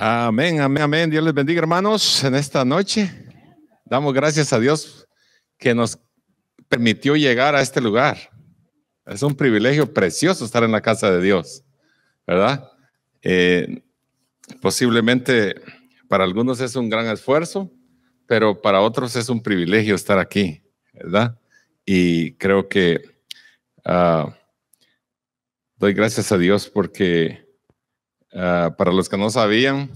Amén, amén, amén. Dios les bendiga, hermanos, en esta noche. Damos gracias a Dios que nos permitió llegar a este lugar. Es un privilegio precioso estar en la casa de Dios, ¿verdad? Posiblemente para algunos es un gran esfuerzo, pero para otros es un privilegio estar aquí, ¿verdad? Y creo que doy gracias a Dios porque para los que no sabían,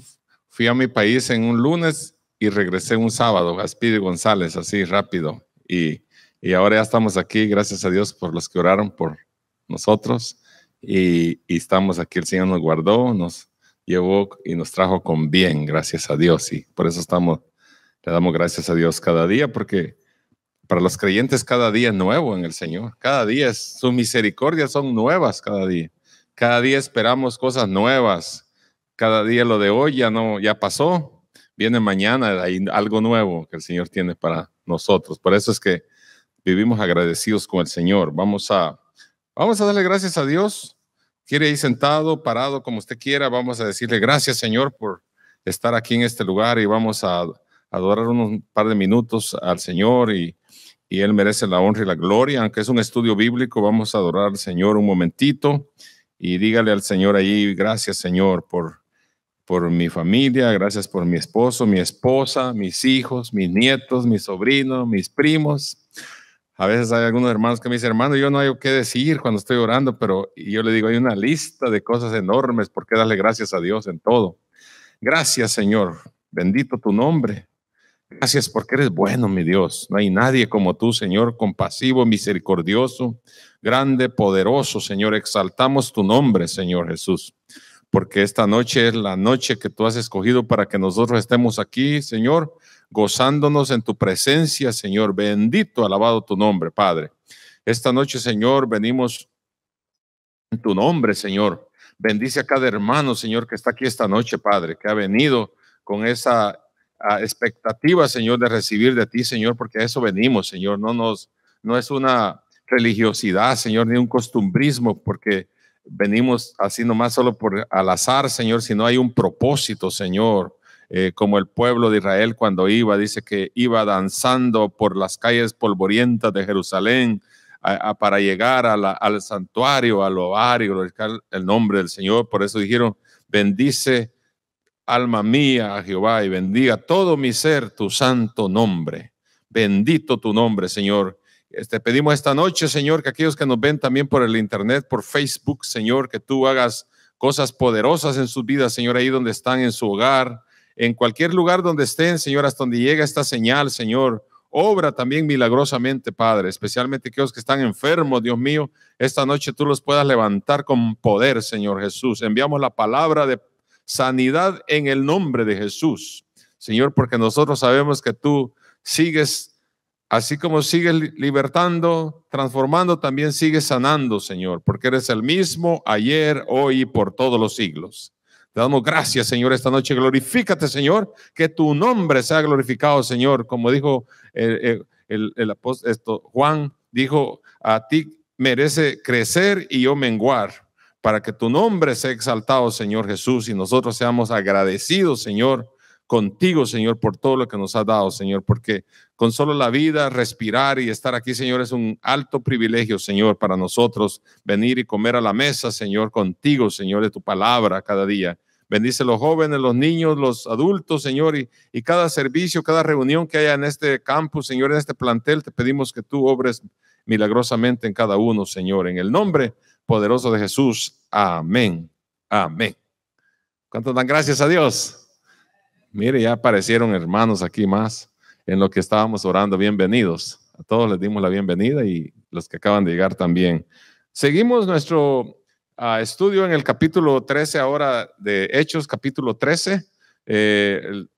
fui a mi país en un lunes y regresé un sábado a Speedy González, así rápido. Y ahora ya estamos aquí, gracias a Dios por los que oraron por nosotros. Y estamos aquí, el Señor nos guardó, nos llevó y nos trajo con bien, gracias a Dios. Y por eso le damos gracias a Dios cada día, porque para los creyentes cada día es nuevo en el Señor. Cada día sus misericordias son nuevas cada día. Cada día esperamos cosas nuevas. Cada día lo de hoy ya pasó. Viene mañana, hay algo nuevo que el Señor tiene para nosotros. Por eso es que vivimos agradecidos con el Señor. Vamos a darle gracias a Dios. Quiere ir sentado, parado, como usted quiera. Vamos a decirle gracias, Señor, por estar aquí en este lugar, y vamos a adorar un par de minutos al Señor, y Él merece la honra y la gloria. Aunque es un estudio bíblico, vamos a adorar al Señor un momentito. Y dígale al Señor ahí, gracias, Señor, por mi familia, gracias por mi esposo, mi esposa, mis hijos, mis nietos, mis sobrinos, mis primos. A veces hay algunos hermanos que me dicen, hermano, yo no hay qué decir cuando estoy orando, y yo le digo, hay una lista de cosas enormes por qué darle gracias a Dios en todo. Gracias, Señor, bendito tu nombre. Gracias porque eres bueno, mi Dios. No hay nadie como tú, Señor, compasivo, misericordioso, grande, poderoso, Señor. Exaltamos tu nombre, Señor Jesús, porque esta noche es la noche que tú has escogido para que nosotros estemos aquí, Señor, gozándonos en tu presencia, Señor. Bendito, alabado tu nombre, Padre. Esta noche, Señor, venimos en tu nombre, Señor. Bendice a cada hermano, Señor, que está aquí esta noche, Padre, que ha venido con esa expectativa, Señor, de recibir de ti, Señor, porque a eso venimos, Señor. No es una religiosidad, Señor, ni un costumbrismo, porque venimos así nomás solo por al azar, Señor, sino hay un propósito, Señor. Como el pueblo de Israel cuando dice que iba danzando por las calles polvorientas de Jerusalén para llegar al santuario, al ovario, glorificar el nombre del Señor. Por eso dijeron, bendice alma mía a Jehová, y bendiga todo mi ser tu santo nombre. Bendito tu nombre, Señor. Pedimos esta noche, Señor, que aquellos que nos ven también por el internet, por Facebook, Señor, que tú hagas cosas poderosas en sus vidas, Señor, ahí donde están, en su hogar, en cualquier lugar donde estén, Señor, hasta donde llega esta señal, Señor. Obra también milagrosamente, Padre, especialmente aquellos que están enfermos, Dios mío. Esta noche tú los puedas levantar con poder, Señor Jesús. Enviamos la palabra de sanidad en el nombre de Jesús, Señor, porque nosotros sabemos que tú sigues, así como sigues libertando, transformando, también sigues sanando, Señor, porque eres el mismo ayer, hoy y por todos los siglos. Te damos gracias, Señor, esta noche. Glorifícate, Señor, que tu nombre sea glorificado, Señor. Como dijo el apóstol Juan, dijo, a ti merece crecer y yo menguar, para que tu nombre sea exaltado, Señor Jesús, y nosotros seamos agradecidos, Señor, contigo, Señor, por todo lo que nos has dado, Señor, porque con solo la vida, respirar y estar aquí, Señor, es un alto privilegio, Señor, para nosotros venir y comer a la mesa, Señor, contigo, Señor, de tu palabra cada día. Bendice los jóvenes, los niños, los adultos, Señor, y cada servicio, cada reunión que haya en este campus, Señor, en este plantel, te pedimos que tú obres milagrosamente en cada uno, Señor, en el nombre poderoso de Jesús. Amén. Amén. ¿Cuántos dan gracias a Dios? Mire, ya aparecieron hermanos aquí más en lo que estábamos orando. Bienvenidos. A todos les dimos la bienvenida, y los que acaban de llegar también. Seguimos nuestro estudio en el capítulo 13 ahora de Hechos, capítulo 13. El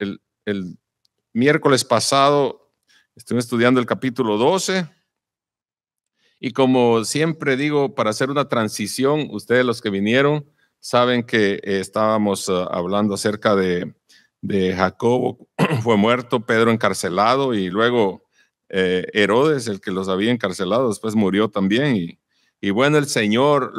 miércoles pasado estuve estudiando el capítulo 12. Y como siempre digo, para hacer una transición, ustedes los que vinieron saben que estábamos hablando acerca de Jacobo. Fue muerto, Pedro encarcelado, y luego Herodes, el que los había encarcelado, después murió también. Y bueno, el Señor,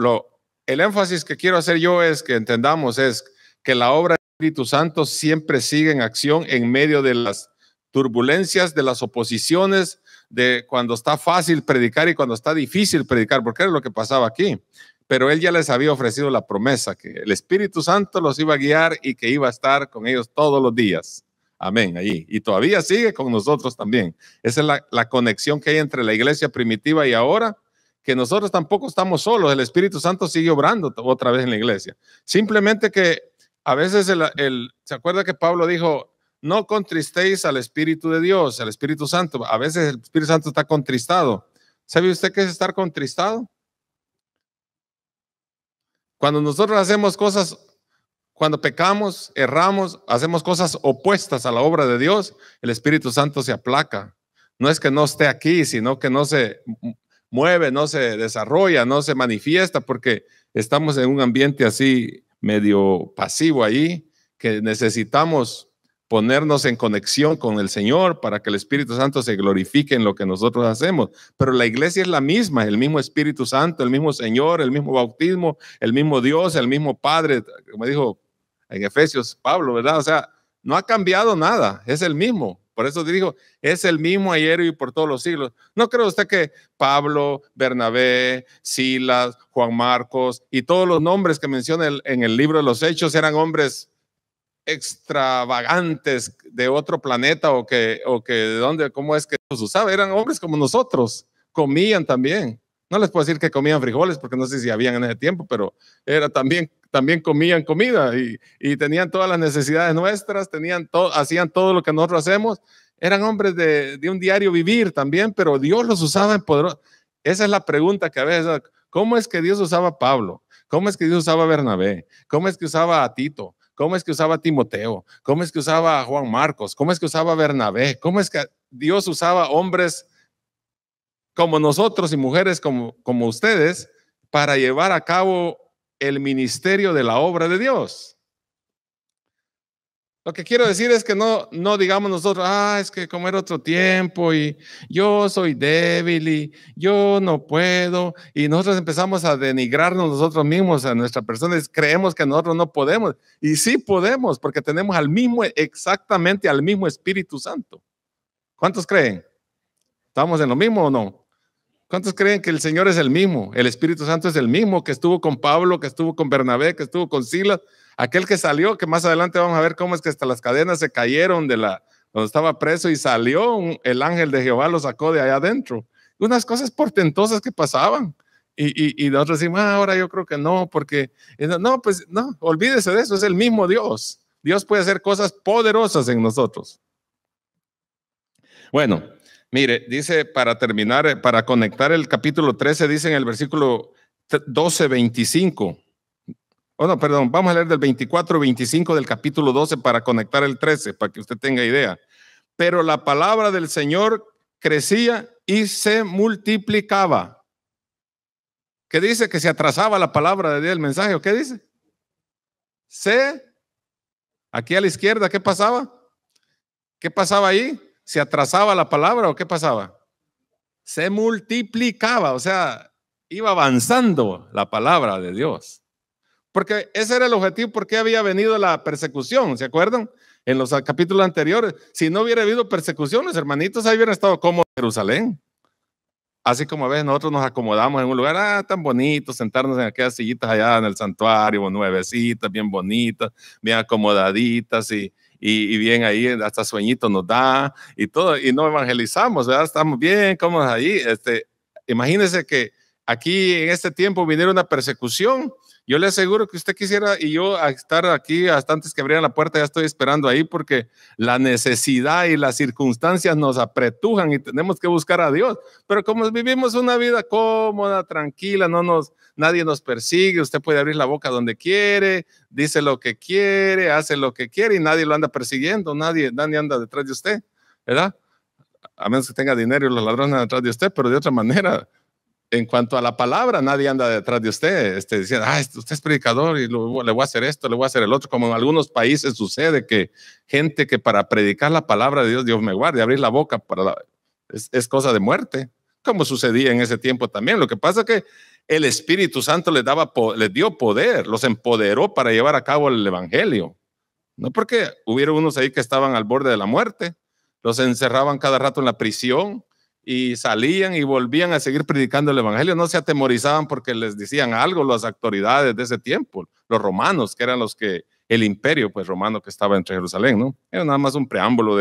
el énfasis que quiero hacer yo es que entendamos es que la obra Espíritu Santo siempre sigue en acción en medio de las turbulencias, de las oposiciones, de cuando está fácil predicar y cuando está difícil predicar, porque era lo que pasaba aquí. Pero él ya les había ofrecido la promesa que el Espíritu Santo los iba a guiar y que iba a estar con ellos todos los días. Amén, allí. Y todavía sigue con nosotros también. Esa es la conexión que hay entre la iglesia primitiva y ahora, que nosotros tampoco estamos solos. El Espíritu Santo sigue obrando otra vez en la iglesia. Simplemente que a veces ¿se acuerda que Pablo dijo, no contristéis al Espíritu de Dios, al Espíritu Santo? A veces el Espíritu Santo está contristado. ¿Sabe usted qué es estar contristado? Cuando nosotros hacemos cosas, cuando pecamos, erramos, hacemos cosas opuestas a la obra de Dios, el Espíritu Santo se aplaca. No es que no esté aquí, sino que no se mueve, no se desarrolla, no se manifiesta, porque estamos en un ambiente así medio pasivo ahí, que necesitamos ponernos en conexión con el Señor para que el Espíritu Santo se glorifique en lo que nosotros hacemos. Pero la iglesia es la misma, el mismo Espíritu Santo, el mismo Señor, el mismo bautismo, el mismo Dios, el mismo Padre, como dijo en Efesios Pablo, ¿verdad? O sea, no ha cambiado nada, es el mismo. Por eso digo, es el mismo ayer y por todos los siglos. ¿No cree usted que Pablo, Bernabé, Silas, Juan Marcos y todos los nombres que menciona en el libro de los Hechos eran hombres extravagantes de otro planeta o que de dónde, cómo es que los usaba? Eran hombres como nosotros, comían también. No les puedo decir que comían frijoles porque no sé si habían en ese tiempo, pero era también comían comida y tenían todas las necesidades nuestras, hacían todo lo que nosotros hacemos. Eran hombres de un diario vivir también, pero Dios los usaba en poder. Esa es la pregunta que a veces, ¿cómo es que Dios usaba a Pablo? ¿Cómo es que Dios usaba a Bernabé? ¿Cómo es que usaba a Tito? ¿Cómo es que usaba a Timoteo? ¿Cómo es que usaba a Juan Marcos? ¿Cómo es que usaba a Bernabé? ¿Cómo es que Dios usaba hombres como nosotros y mujeres como ustedes para llevar a cabo el ministerio de la obra de Dios? Lo que quiero decir es que no digamos nosotros, es que como era otro tiempo y yo soy débil y yo no puedo, y nosotros empezamos a denigrarnos nosotros mismos, a nuestra persona, y creemos que nosotros no podemos, y sí podemos, porque tenemos exactamente al mismo Espíritu Santo. ¿Cuántos creen? ¿Estamos en lo mismo o no? ¿Cuántos creen que el Señor es el mismo? El Espíritu Santo es el mismo que estuvo con Pablo, que estuvo con Bernabé, que estuvo con Silas, aquel que salió, que más adelante vamos a ver cómo es que hasta las cadenas se cayeron donde estaba preso y salió, el ángel de Jehová lo sacó de allá adentro. Unas cosas portentosas que pasaban. Y nosotros decimos, ahora yo creo que no, porque no, pues no, olvídese de eso, es el mismo Dios. Dios puede hacer cosas poderosas en nosotros. Bueno, mire, dice para terminar, para conectar el capítulo 13, dice en el versículo 12, 25. No, perdón, vamos a leer del 24, 25 del capítulo 12 para conectar el 13, para que usted tenga idea. Pero la palabra del Señor crecía y se multiplicaba. ¿Qué dice? Que se atrasaba la palabra de Dios, el mensaje. ¿O qué dice? Aquí a la izquierda, ¿qué pasaba? ¿Qué pasaba ahí? ¿Se atrasaba la palabra o qué pasaba? Se multiplicaba, o sea, iba avanzando la palabra de Dios. Porque ese era el objetivo, porque había venido la persecución, ¿se acuerdan? En los capítulos anteriores, si no hubiera habido persecución, los hermanitos ahí hubieran estado como en Jerusalén. Así como a veces nosotros nos acomodamos en un lugar tan bonito, sentarnos en aquellas sillitas allá en el santuario, nuevecitas, bien bonitas, bien acomodaditas y bien ahí, hasta sueñito nos da y todo, y no evangelizamos, ¿verdad? Estamos bien cómodos ahí. Imagínense que aquí en este tiempo viniera una persecución. Yo le aseguro que usted quisiera, y yo a estar aquí hasta antes que abrieran la puerta, ya estoy esperando ahí porque la necesidad y las circunstancias nos apretujan y tenemos que buscar a Dios. Pero como vivimos una vida cómoda, tranquila, nadie nos persigue, usted puede abrir la boca donde quiere, dice lo que quiere, hace lo que quiere y nadie lo anda persiguiendo, nadie anda detrás de usted, ¿verdad? A menos que tenga dinero y los ladrones andan detrás de usted, pero de otra manera. En cuanto a la palabra, nadie anda detrás de usted, diciendo, usted es predicador y le voy a hacer esto, le voy a hacer el otro, como en algunos países sucede que gente que para predicar la palabra de Dios me guarde, abrir la boca es cosa de muerte, como sucedía en ese tiempo también. Lo que pasa es que el Espíritu Santo les dio poder, los empoderó para llevar a cabo el evangelio. No, porque hubieron unos ahí que estaban al borde de la muerte, los encerraban cada rato en la prisión y salían y volvían a seguir predicando el evangelio. No se atemorizaban porque les decían algo las autoridades de ese tiempo, los romanos, que eran los que, el imperio pues romano que estaba entre Jerusalén, ¿no? Era nada más un preámbulo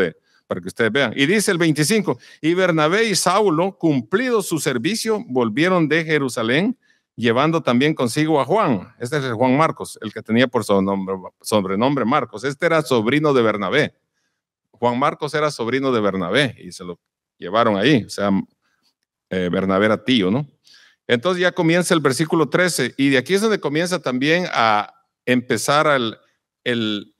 para que ustedes vean. Y dice el 25, y Bernabé y Saulo, cumplido su servicio, volvieron de Jerusalén, llevando también consigo a Juan. Este es el Juan Marcos, el que tenía por sobrenombre Marcos. Este era sobrino de Bernabé. Juan Marcos era sobrino de Bernabé y se lo llevaron ahí. O sea, Bernabé era tío, ¿no? Entonces ya comienza el versículo 13 y de aquí es donde comienza también a empezar el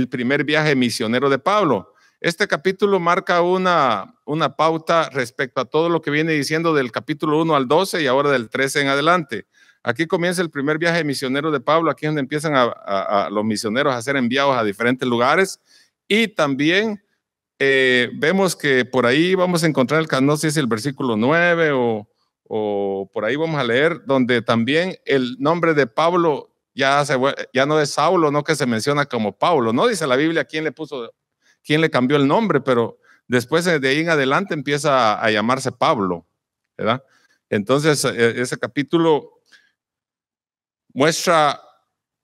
primer viaje misionero de Pablo. Este capítulo marca una pauta respecto a todo lo que viene diciendo del capítulo 1 al 12 y ahora del 13 en adelante. Aquí comienza el primer viaje misionero de Pablo, aquí es donde empiezan a los misioneros a ser enviados a diferentes lugares y también vemos que por ahí vamos a encontrar, no sé si el versículo 9 o por ahí vamos a leer, donde también el nombre de Pablo ya no es Saulo, no que se menciona como Pablo, no dice la Biblia quién le cambió el nombre, pero después de ahí en adelante empieza a llamarse Pablo, ¿verdad? Entonces, ese capítulo muestra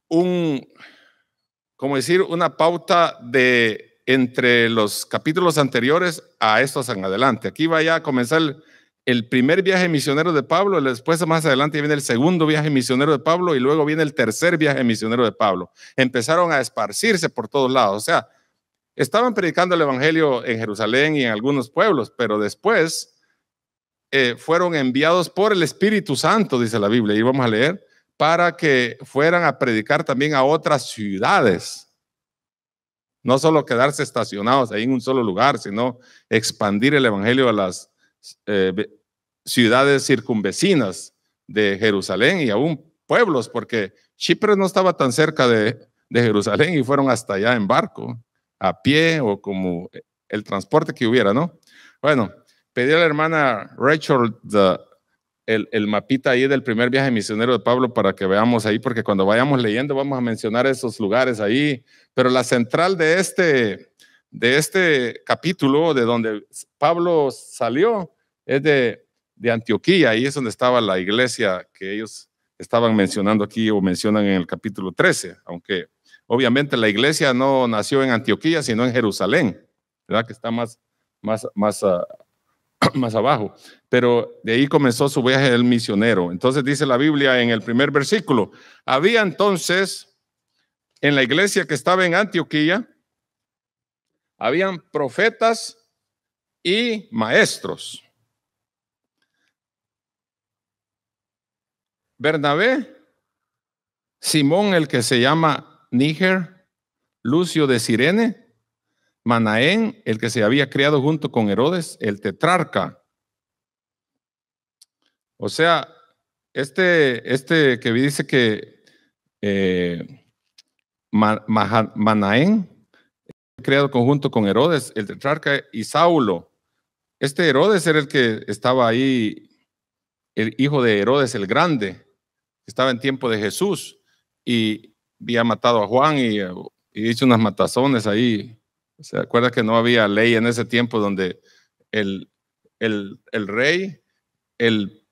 una pauta de entre los capítulos anteriores a estos en adelante. Aquí va ya a comenzar el primer viaje misionero de Pablo, después más adelante viene el segundo viaje misionero de Pablo y luego viene el tercer viaje misionero de Pablo. Empezaron a esparcirse por todos lados, o sea, estaban predicando el evangelio en Jerusalén y en algunos pueblos, pero después fueron enviados por el Espíritu Santo, dice la Biblia, y vamos a leer, para que fueran a predicar también a otras ciudades. No solo quedarse estacionados ahí en un solo lugar, sino expandir el evangelio a las ciudades circunvecinas de Jerusalén y aún pueblos, porque Chipre no estaba tan cerca de Jerusalén y fueron hasta allá en barco, a pie o como el transporte que hubiera, ¿no? Bueno, pedí a la hermana Rachel el mapita ahí del primer viaje misionero de Pablo para que veamos ahí, porque cuando vayamos leyendo vamos a mencionar esos lugares ahí, pero la central de este capítulo, de donde Pablo salió, es de Antioquía, ahí es donde estaba la iglesia que ellos estaban mencionando aquí o mencionan en el capítulo 13, aunque obviamente la iglesia no nació en Antioquía, sino en Jerusalén, ¿verdad? Que está más abajo, pero de ahí comenzó su viaje del misionero. Entonces dice la Biblia en el primer versículo, había entonces en la iglesia que estaba en Antioquía, habían profetas y maestros. Bernabé, Simón el que se llama Níger, Lucio de Cirene, Manaén, el que se había criado junto con Herodes, el tetrarca. O sea, este que dice que Manaén, criado conjunto con Herodes, el tetrarca, y Saulo. Este Herodes era el que estaba ahí, el hijo de Herodes el Grande, estaba en tiempo de Jesús y había matado a Juan y hizo unas matazones ahí. ¿Se acuerda que no había ley en ese tiempo donde el rey, el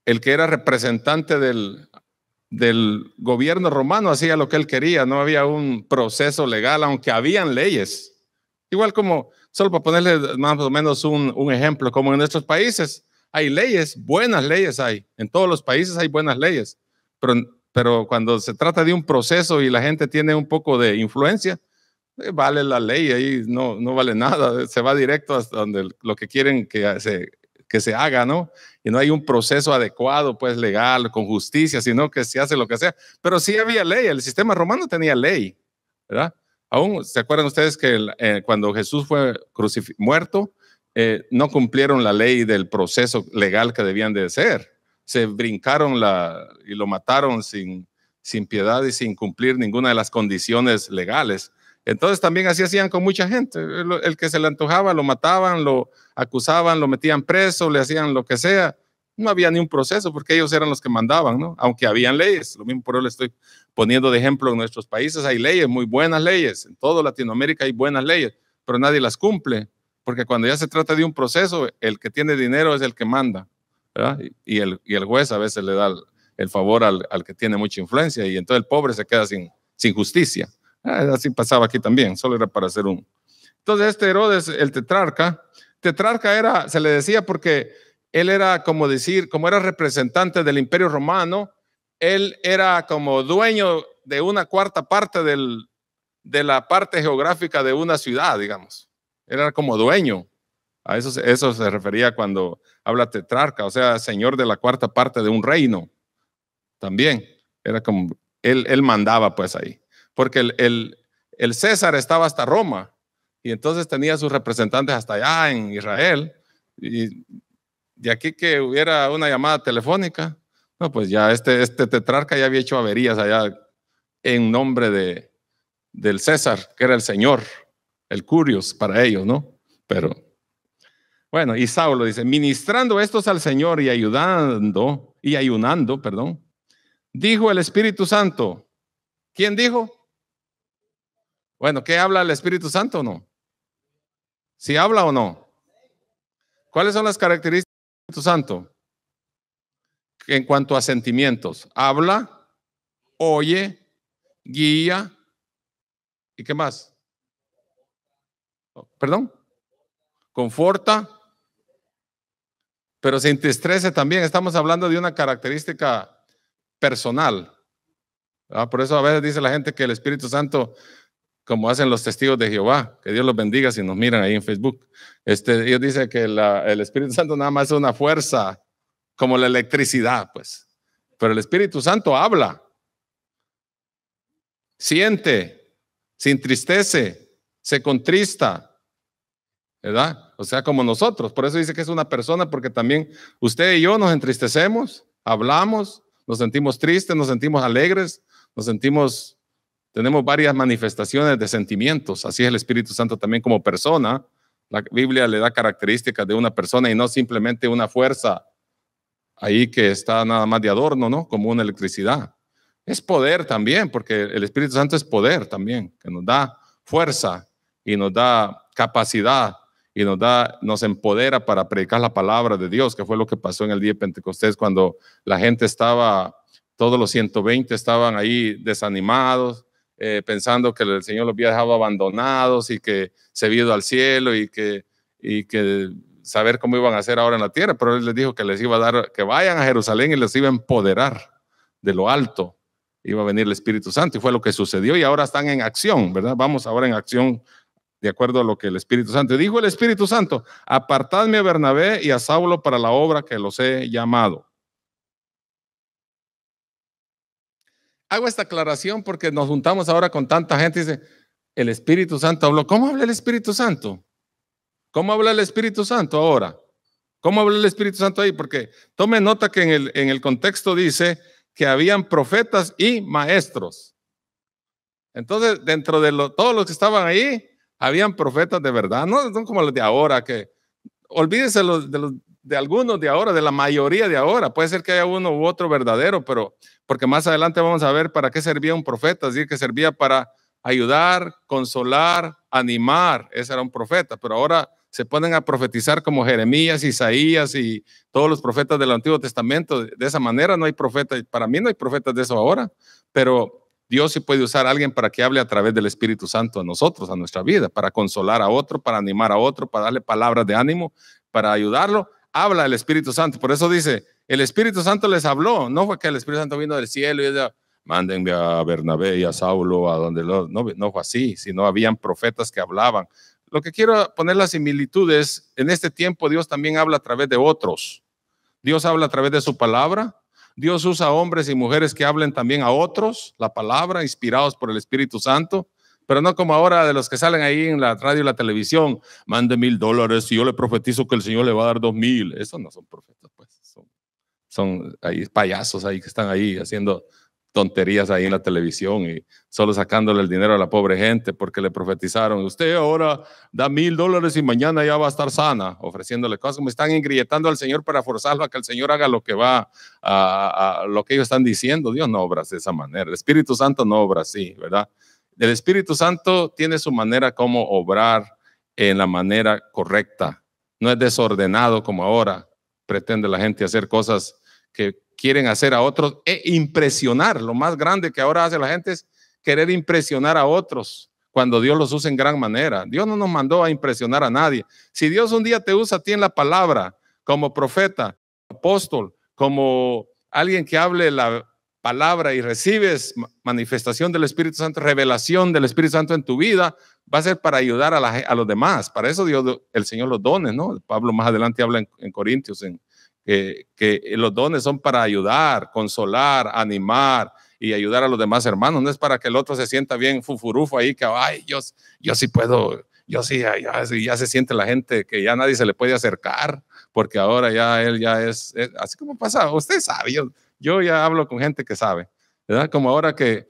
que era representante del gobierno romano hacía lo que él quería, no había un proceso legal, aunque habían leyes. Igual como, solo para ponerle más o menos un ejemplo, como en nuestros países hay leyes, buenas leyes hay, en todos los países hay buenas leyes, pero cuando se trata de un proceso y la gente tiene un poco de influencia, vale la ley, ahí no vale nada, se va directo hasta donde lo que quieren que se haga, ¿no? Y no hay un proceso adecuado, pues legal, con justicia, sino que se hace lo que sea. Pero sí había ley, el sistema romano tenía ley, ¿verdad? Aún, ¿se acuerdan ustedes que cuando Jesús fue muerto, no cumplieron la ley del proceso legal que debían de ser? Se brincaron y lo mataron sin piedad y sin cumplir ninguna de las condiciones legales. Entonces también así hacían con mucha gente. El que se le antojaba lo mataban, lo acusaban, lo metían preso, le hacían lo que sea No había ni un proceso porque ellos eran los que mandaban, ¿no? Aunque habían leyes. Lo mismo por eso le estoy poniendo de ejemplo en nuestros países. Hay leyes, muy buenas leyes. En toda Latinoamérica hay buenas leyes, pero nadie las cumple. Porque cuando ya se trata de un proceso, el que tiene dinero es el que manda, ¿verdad? Y el juez a veces le da el favor al que tiene mucha influencia y entonces el pobre se queda sin justicia. Así pasaba aquí también, solo era para hacer un. Entonces este Herodes, el tetrarca era, se le decía porque él era como decir, como era representante del Imperio Romano, él era como dueño de una cuarta parte de la parte geográfica de una ciudad, digamos. Era como dueño. A eso se refería cuando habla tetrarca, o sea, señor de la cuarta parte de un reino. También era como, él mandaba pues ahí. Porque el César estaba hasta Roma y entonces tenía sus representantes hasta allá en Israel. Y de aquí que hubiera una llamada telefónica, no, pues ya este tetrarca ya había hecho averías allá en nombre del César, que era el Señor, el Curios para ellos, ¿no? Pero bueno, y Saulo dice, ministrando estos al Señor y ayunando, perdón, dijo el Espíritu Santo. ¿Quién dijo? Bueno, ¿qué habla el Espíritu Santo o no? ¿Si habla o no? ¿Cuáles son las características del Espíritu Santo? En cuanto a sentimientos, habla, oye, guía, ¿y qué más? ¿Perdón? Conforta, pero se entristece también. Estamos hablando de una característica personal. Por eso a veces dice la gente que el Espíritu Santo, como hacen los testigos de Jehová, que Dios los bendiga si nos miran ahí en Facebook, ellos dicen que el Espíritu Santo nada más es una fuerza como la electricidad, pues. Pero el Espíritu Santo habla, siente, se entristece, se contrista, ¿verdad? O sea, como nosotros. Por eso dice que es una persona, porque también usted y yo nos entristecemos, hablamos, nos sentimos tristes, nos sentimos alegres, tenemos varias manifestaciones de sentimientos. Así es el Espíritu Santo también como persona. La Biblia le da características de una persona y no simplemente una fuerza ahí que está nada más de adorno, ¿no? Como una electricidad. Es poder también, porque el Espíritu Santo es poder también, que nos da fuerza y nos da capacidad y nos empodera para predicar la palabra de Dios, que fue lo que pasó en el día de Pentecostés cuando la gente todos los 120 estaban ahí desanimados, pensando que el Señor los había dejado abandonados y que se había ido al cielo y que saber cómo iban a hacer ahora en la tierra, pero Él les dijo que les iba a dar, que vayan a Jerusalén y les iba a empoderar de lo alto. Iba a venir el Espíritu Santo y fue lo que sucedió y ahora están en acción, ¿verdad? Vamos ahora en acción de acuerdo a lo que el Espíritu Santo dijo. El Espíritu Santo, apartadme a Bernabé y a Saulo para la obra que los he llamado. Hago esta aclaración porque nos juntamos ahora con tanta gente y dice, el Espíritu Santo habló. ¿Cómo habla el Espíritu Santo? ¿Cómo habla el Espíritu Santo ahora? ¿Cómo habla el Espíritu Santo ahí? Porque tome nota que en el contexto dice que habían profetas y maestros. Entonces, dentro de todos los que estaban ahí, habían profetas de verdad, no como los de ahora, que olvídese de algunos de ahora, de la mayoría de ahora. Puede ser que haya uno u otro verdadero, pero porque más adelante vamos a ver para qué servía un profeta, es decir, que servía para ayudar, consolar, animar. Ese era un profeta, pero ahora se ponen a profetizar como Jeremías, Isaías y todos los profetas del Antiguo Testamento. De esa manera no hay profetas, para mí no hay profetas de eso ahora, pero Dios sí puede usar a alguien para que hable a través del Espíritu Santo a nosotros, a nuestra vida, para consolar a otro, para animar a otro, para darle palabras de ánimo, para ayudarlo. Habla el Espíritu Santo. Por eso dice, el Espíritu Santo les habló. No fue que el Espíritu Santo vino del cielo y decía, mándenme a Bernabé y a Saulo a donde no fue así, sino habían profetas que hablaban. Lo que quiero poner la similitud es, en este tiempo Dios también habla a través de otros. Dios habla a través de su palabra. Dios usa hombres y mujeres que hablen también a otros la palabra, inspirados por el Espíritu Santo, pero no como ahora de los que salen ahí en la radio y la televisión, mande $1,000 y yo le profetizo que el Señor le va a dar 2,000. Esos no son profetas, pues. Son ahí payasos ahí que están ahí haciendo tonterías ahí en la televisión y solo sacándole el dinero a la pobre gente porque le profetizaron, usted ahora da $1,000 y mañana ya va a estar sana, ofreciéndole cosas. Me están ingrietando al Señor para forzarlo a que el Señor haga lo que va a lo que ellos están diciendo. Dios no obra de esa manera. El Espíritu Santo no obra así, ¿verdad? El Espíritu Santo tiene su manera como obrar en la manera correcta. No es desordenado como ahora pretende la gente hacer cosas que quieren hacer a otros e impresionar. Lo más grande que ahora hace la gente es querer impresionar a otros cuando Dios los usa en gran manera. Dios no nos mandó a impresionar a nadie. Si Dios un día te usa a ti en la palabra como profeta, apóstol, como alguien que hable la palabra y recibes manifestación del Espíritu Santo, revelación del Espíritu Santo en tu vida, va a ser para ayudar a los demás. Para eso Dios, el Señor los dones, ¿no? Pablo más adelante habla en Corintios que los dones son para ayudar, consolar, animar y ayudar a los demás hermanos. No es para que el otro se sienta bien fufurufo ahí, que ay, yo sí puedo, yo sí, ya se siente la gente que ya nadie se le puede acercar, porque ahora ya él ya es así como pasa, usted sabe, yo ya hablo con gente que sabe, ¿verdad? Como ahora que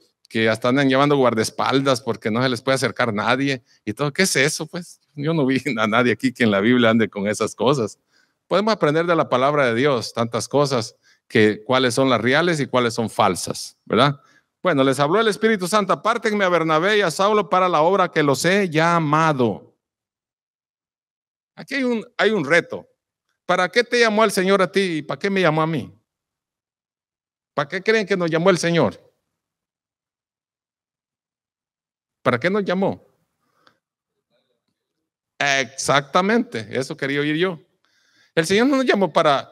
hasta andan llevando guardaespaldas porque no se les puede acercar nadie y todo. ¿Qué es eso? Pues yo no vi a nadie aquí que en la Biblia ande con esas cosas. Podemos aprender de la palabra de Dios tantas cosas, que cuáles son las reales y cuáles son falsas, ¿verdad? Bueno, les habló el Espíritu Santo, apártenme a Bernabé y a Saulo para la obra que los he llamado. Aquí hay un reto. ¿Para qué te llamó el Señor a ti y para qué me llamó a mí? ¿Para qué creen que nos llamó el Señor? ¿Para qué nos llamó? Exactamente, eso quería oír yo. El Señor no nos llamó para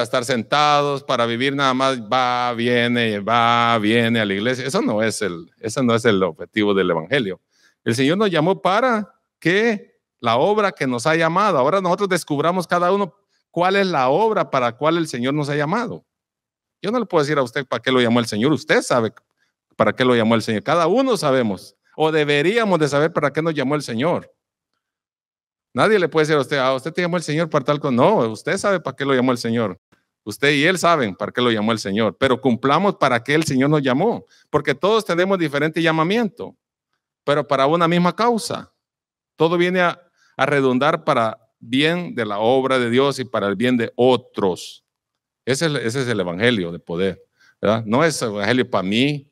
estar sentados, para vivir nada más, viene a la iglesia. Eso no es el objetivo del Evangelio. El Señor nos llamó para que la obra que nos ha llamado, ahora nosotros descubramos cada uno cuál es la obra para la cual el Señor nos ha llamado. Yo no le puedo decir a usted para qué lo llamó el Señor. Usted sabe para qué lo llamó el Señor. Cada uno sabemos, o deberíamos de saber para qué nos llamó el Señor. Nadie le puede decir a usted te llamó el Señor para tal cosa. No, usted sabe para qué lo llamó el Señor. Usted y él saben para qué lo llamó el Señor, pero cumplamos para qué el Señor nos llamó, porque todos tenemos diferente llamamiento, pero para una misma causa. Todo viene a redundar para bien de la obra de Dios y para el bien de otros. Ese es el evangelio de poder, ¿verdad? No es el evangelio para mí,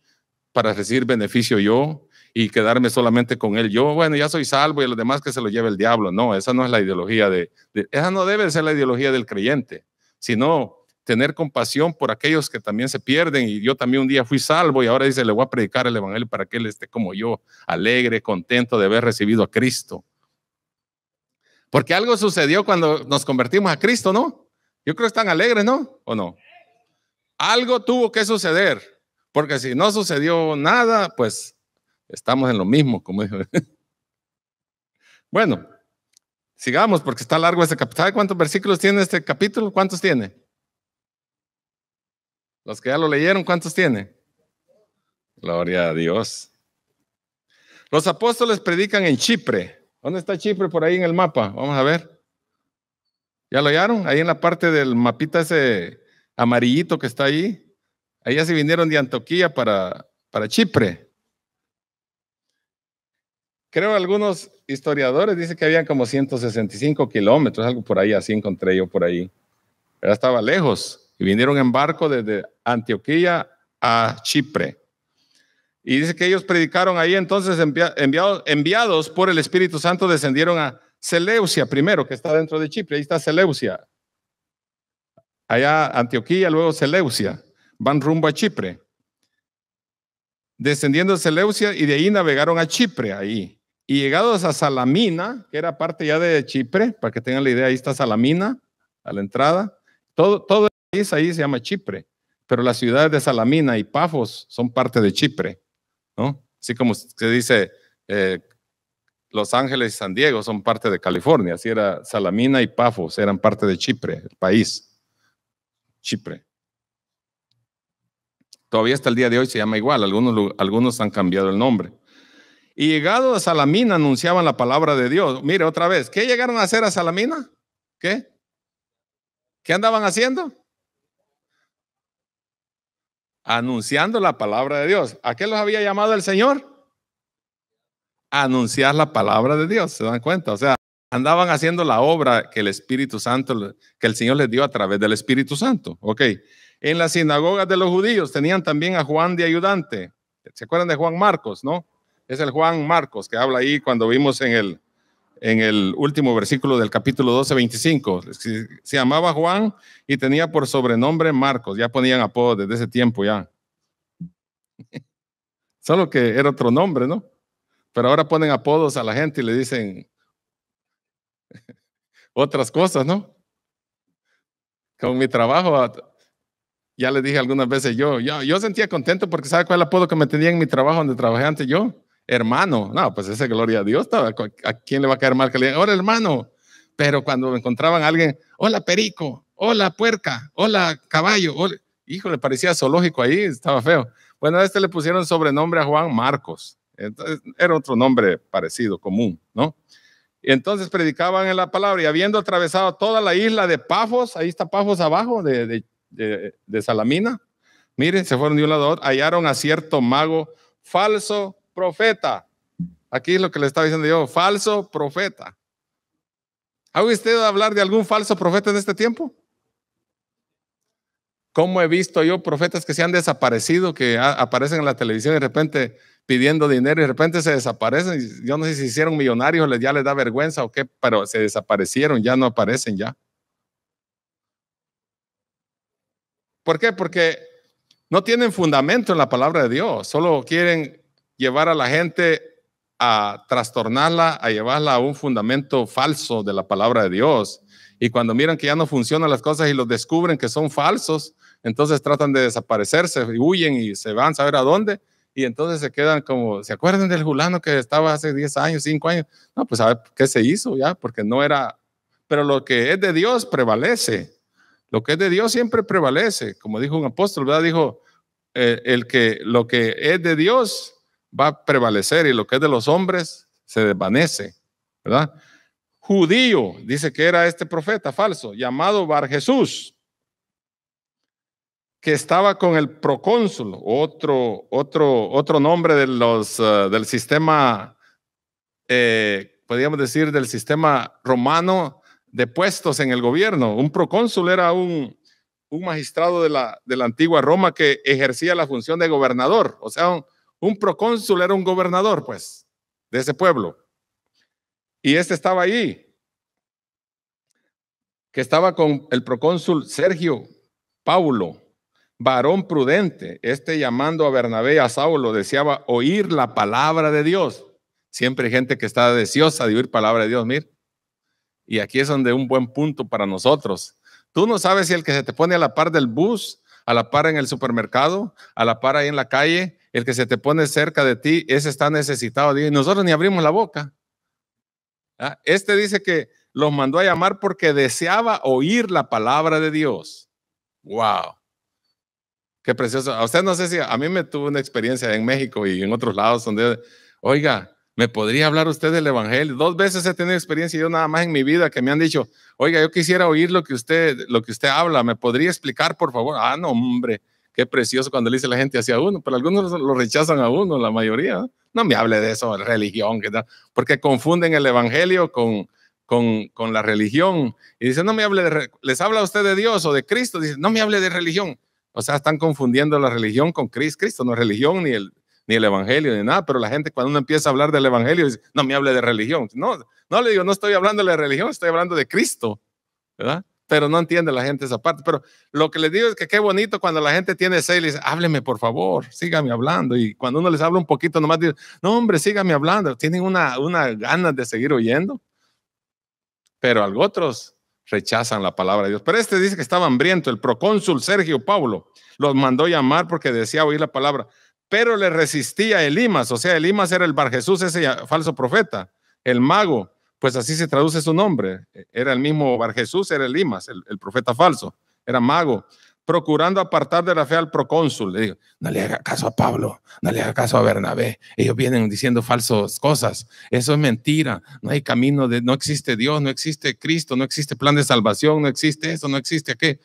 para recibir beneficio yo y quedarme solamente con él. Yo, bueno, ya soy salvo y los demás que se lo lleve el diablo. No, esa no es la ideología esa no debe ser la ideología del creyente, sino tener compasión por aquellos que también se pierden. Y yo también un día fui salvo y ahora dice, le voy a predicar el evangelio para que él esté como yo, alegre, contento de haber recibido a Cristo. Porque algo sucedió cuando nos convertimos a Cristo, ¿no? Yo creo que están alegres, ¿no? ¿O no? Algo tuvo que suceder, porque si no sucedió nada, pues estamos en lo mismo, como dijo. Bueno, sigamos porque está largo este capítulo. ¿Sabe cuántos versículos tiene este capítulo? ¿Cuántos tiene? Los que ya lo leyeron, ¿cuántos tiene? Gloria a Dios. Los apóstoles predican en Chipre. ¿Dónde está Chipre? Por ahí en el mapa. Vamos a ver. ¿Ya lo hallaron? Ahí en la parte del mapita ese amarillito que está ahí. Ahí ya se vinieron de Antioquía para Chipre. Creo algunos historiadores dicen que habían como 165 kilómetros, algo por ahí, así encontré yo por ahí. Pero estaba lejos y vinieron en barco desde Antioquía a Chipre. Y dice que ellos predicaron ahí, entonces enviados por el Espíritu Santo descendieron a Seleucia primero, que está dentro de Chipre. Ahí está Seleucia. Allá Antioquía, luego Seleucia. Van rumbo a Chipre. Descendiendo de Seleucia y de ahí navegaron a Chipre, ahí. Y llegados a Salamina, que era parte ya de Chipre, para que tengan la idea, ahí está Salamina, a la entrada. Todo el país ahí se llama Chipre, pero las ciudades de Salamina y Pafos son parte de Chipre, ¿no? Así como se dice, Los Ángeles y San Diego son parte de California, así era Salamina y Pafos, eran parte de Chipre, el país, Chipre. Todavía hasta el día de hoy se llama igual, algunos han cambiado el nombre. Y llegado a Salamina anunciaban la palabra de Dios. Mire otra vez, ¿qué llegaron a hacer a Salamina? ¿Qué? ¿Qué andaban haciendo? Anunciando la palabra de Dios. ¿A qué los había llamado el Señor? A anunciar la palabra de Dios, ¿se dan cuenta? O sea, andaban haciendo la obra que el Espíritu Santo, que el Señor les dio a través del Espíritu Santo. Ok. En las sinagogas de los judíos tenían también a Juan de ayudante. ¿Se acuerdan de Juan Marcos, no? Es el Juan Marcos que habla ahí cuando vimos en el último versículo del capítulo 12, 25. Se llamaba Juan y tenía por sobrenombre Marcos. Ya ponían apodo desde ese tiempo ya. Solo que era otro nombre, ¿no? Pero ahora ponen apodos a la gente y le dicen otras cosas, ¿no? Con mi trabajo, ya les dije algunas veces yo sentía contento porque ¿sabe cuál es el apodo que me tenía en mi trabajo donde trabajé antes yo? Hermano. No, pues ese gloria a Dios. ¿A quién le va a caer mal que le digan, hola hermano? Pero cuando encontraban a alguien, hola perico, hola puerca, hola caballo, hola. Hijo, le parecía zoológico ahí, estaba feo. Bueno, a este le pusieron sobrenombre a Juan Marcos. Entonces, era otro nombre parecido, común, ¿no? Y entonces predicaban en la palabra y habiendo atravesado toda la isla de Pafos, ahí está Pafos abajo de Salamina, miren, se fueron de un lado a otro, hallaron a cierto mago falso profeta. Aquí es lo que le estaba diciendo yo, falso profeta. ¿Ha usted hablar de algún falso profeta en este tiempo? ¿Cómo he visto yo profetas que se han desaparecido, que aparecen en la televisión y de repente pidiendo dinero y de repente se desaparecen? Yo no sé si se hicieron millonarios, ya les da vergüenza o qué, pero se desaparecieron, ya no aparecen ya. ¿Por qué? Porque no tienen fundamento en la palabra de Dios, solo quieren llevar a la gente a trastornarla, a llevarla a un fundamento falso de la palabra de Dios. Y cuando miran que ya no funcionan las cosas y los descubren que son falsos, entonces tratan de desaparecerse, y huyen y se van a saber a dónde. Y entonces se quedan como, ¿se acuerdan del fulano que estaba hace 10 años, 5 años? No, pues a ver qué se hizo ya, porque no era, pero lo que es de Dios prevalece. Lo que es de Dios siempre prevalece. Como dijo un apóstol, ¿verdad? Dijo, lo que es de Dios va a prevalecer y lo que es de los hombres se desvanece, ¿verdad? Judío, dice que era este profeta falso, llamado Bar Jesús, que estaba con el procónsul, otro nombre de del sistema, podríamos decir, del sistema romano de puestos en el gobierno. Un procónsul era un magistrado de la antigua Roma que ejercía la función de gobernador. O sea, un procónsul era un gobernador, pues, de ese pueblo. Y este estaba ahí, que estaba con el procónsul Sergio Paulo, varón prudente. Este, llamando a Bernabé y a Saulo, deseaba oír la palabra de Dios. Siempre hay gente que está deseosa de oír palabra de Dios, mir. Y aquí es donde un buen punto para nosotros. Tú no sabes si el que se te pone a la par del bus, a la par en el supermercado, a la par ahí en la calle, el que se te pone cerca de ti, ese está necesitado. Y nosotros ni abrimos la boca. Este dice que los mandó a llamar porque deseaba oír la palabra de Dios. Wow. Qué precioso. A usted no sé si, a mí me tuvo una experiencia en México y en otros lados donde, oiga, ¿me podría hablar usted del evangelio? 2 veces he tenido experiencia yo nada más en mi vida que me han dicho, oiga, yo quisiera oír lo que usted habla, ¿me podría explicar, por favor? Ah, no, hombre, qué precioso cuando le dice la gente hacia uno, pero algunos lo rechazan a uno, la mayoría. No me hable de eso, religión, ¿qué tal? Porque confunden el evangelio con la religión. Y dicen, no me hable les habla usted de Dios o de Cristo, dicen, no me hable de religión. O sea, están confundiendo la religión con Cristo. Cristo no es religión, ni el evangelio, ni nada, pero la gente cuando uno empieza a hablar del evangelio dice, no me hable de religión. No le digo, no estoy hablando de religión, estoy hablando de Cristo, ¿verdad? Pero no entiende la gente esa parte. Pero lo que les digo es que qué bonito cuando la gente tiene sed y le dice, hábleme por favor, sígame hablando. Y cuando uno les habla un poquito, nomás dice, no hombre, sígame hablando. Tienen una ganas de seguir oyendo. Pero algo otros rechazan la palabra de Dios. Pero este dice que estaba hambriento. El procónsul Sergio Paulo los mandó llamar porque deseaba oír la palabra. Pero le resistía Elimas. O sea, Elimas era el Bar Jesús, ese falso profeta. El mago, pues así se traduce su nombre. Era el mismo Bar Jesús, era Elimas, el profeta falso. Era mago. Procurando apartar de la fe al procónsul. Le digo, no le haga caso a Pablo, no le haga caso a Bernabé. Ellos vienen diciendo falsas cosas. Eso es mentira. No hay camino, no existe Dios, no existe Cristo, no existe plan de salvación, no existe eso, no existe aquello.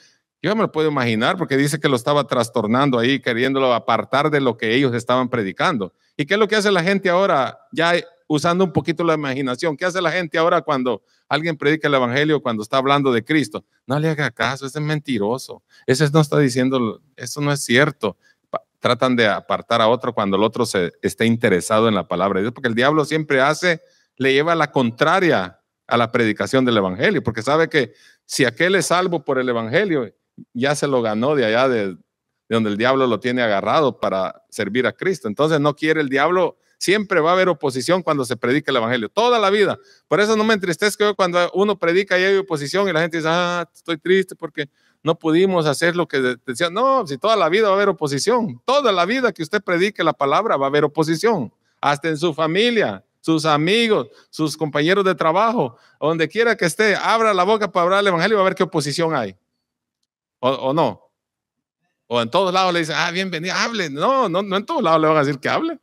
Yo me lo puedo imaginar porque dice que lo estaba trastornando ahí, queriéndolo apartar de lo que ellos estaban predicando. ¿Y qué es lo que hace la gente ahora? Ya usando un poquito la imaginación, ¿qué hace la gente ahora cuando alguien predica el evangelio, cuando está hablando de Cristo? No le haga caso, ese es mentiroso. Ese no está diciendo, eso no es cierto. Tratan de apartar a otro cuando el otro esté interesado en la palabra de Dios, porque el diablo siempre le lleva la contraria a la predicación del evangelio, porque sabe que si aquel es salvo por el evangelio, ya se lo ganó de allá de donde el diablo lo tiene agarrado para servir a Cristo. Entonces no quiere el diablo, siempre va a haber oposición cuando se predica el evangelio, toda la vida. Por eso no me entristezco cuando uno predica y hay oposición y la gente dice, estoy triste porque no pudimos hacer lo que decían. No, si toda la vida va a haber oposición, toda la vida que usted predique la palabra va a haber oposición, hasta en su familia, sus amigos, sus compañeros de trabajo, donde quiera que esté, abra la boca para hablar el evangelio, va a ver qué oposición hay. O no. O en todos lados le dicen, bienvenido, hable. No en todos lados le van a decir que hable.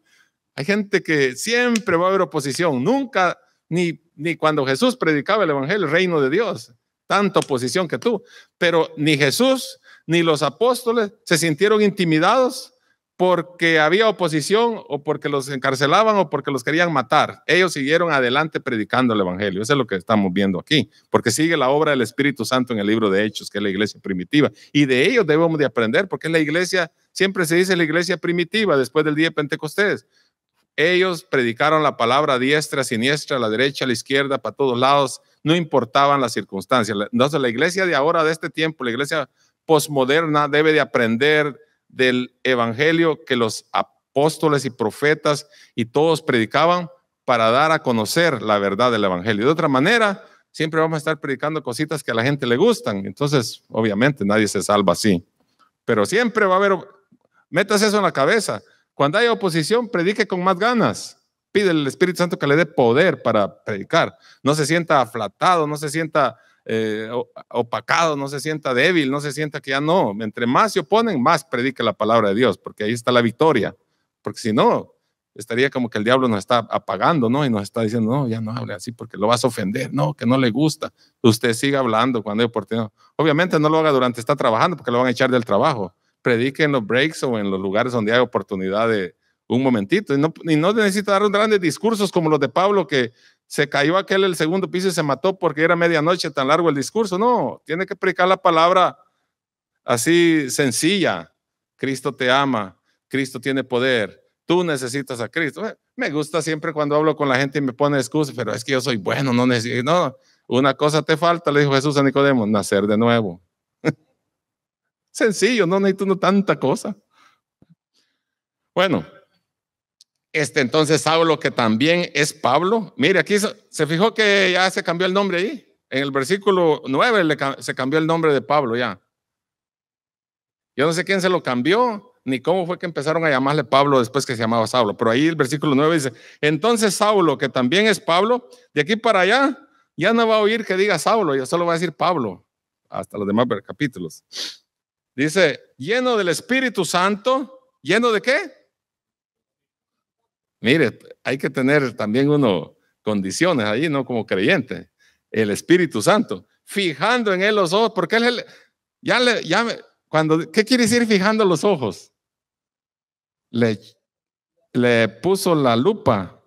Hay gente que siempre va a haber oposición. Nunca, ni cuando Jesús predicaba el evangelio, el reino de Dios, tanta oposición que tuvo. Pero ni Jesús ni los apóstoles se sintieron intimidados porque había oposición o porque los encarcelaban o porque los querían matar. Ellos siguieron adelante predicando el evangelio. Eso es lo que estamos viendo aquí, porque sigue la obra del Espíritu Santo en el libro de Hechos, que es la iglesia primitiva, y de ellos debemos de aprender, porque es la iglesia, siempre se dice la iglesia primitiva después del día de Pentecostés. Ellos predicaron la palabra a diestra, a siniestra, a la derecha, a la izquierda, para todos lados, no importaban las circunstancias. Entonces la iglesia de ahora, de este tiempo, la iglesia posmoderna, debe de aprender del evangelio que los apóstoles y profetas y todos predicaban para dar a conocer la verdad del evangelio. De otra manera, siempre vamos a estar predicando cositas que a la gente le gustan. Entonces, obviamente, nadie se salva así. Pero siempre va a haber, metas eso en la cabeza. Cuando haya oposición, predique con más ganas. Pide al Espíritu Santo que le dé poder para predicar. No se sienta aflatado, no se sienta opacado, no se sienta débil, no se sienta que ya no. Entre más se oponen, más predique la palabra de Dios, porque ahí está la victoria. Porque si no, estaría como que el diablo nos está apagando, ¿no? Y nos está diciendo, no, ya no hable así porque lo vas a ofender, no, que no le gusta. Usted siga hablando cuando hay oportunidad. Obviamente no lo haga durante está trabajando porque lo van a echar del trabajo. Predique en los breaks o en los lugares donde hay oportunidad de un momentito. Y no necesita dar grandes discursos como los de Pablo, que se cayó aquel el segundo piso y se mató porque era medianoche, tan largo el discurso. No, tiene que predicar la palabra así sencilla. Cristo te ama, Cristo tiene poder, tú necesitas a Cristo. Me gusta siempre cuando hablo con la gente y me pone excusas, pero es que yo soy bueno, no necesito. No, una cosa te falta, le dijo Jesús a Nicodemo, nacer de nuevo. Sencillo, no necesito tanta cosa. Bueno, entonces Saulo, que también es Pablo. Mire, aquí se fijó que ya se cambió el nombre ahí. En el versículo 9 se cambió el nombre de Pablo ya. Yo no sé quién se lo cambió, ni cómo fue que empezaron a llamarle Pablo después que se llamaba Saulo. Pero ahí el versículo 9 dice, entonces Saulo, que también es Pablo, de aquí para allá, ya no va a oír que diga Saulo, ya solo va a decir Pablo, hasta los demás capítulos. Dice, lleno del Espíritu Santo. ¿Lleno de qué? Mire, hay que tener también condiciones ahí, ¿no? Como creyente. El Espíritu Santo. Fijando en él los ojos, porque él ¿qué quiere decir fijando los ojos? Le puso la lupa.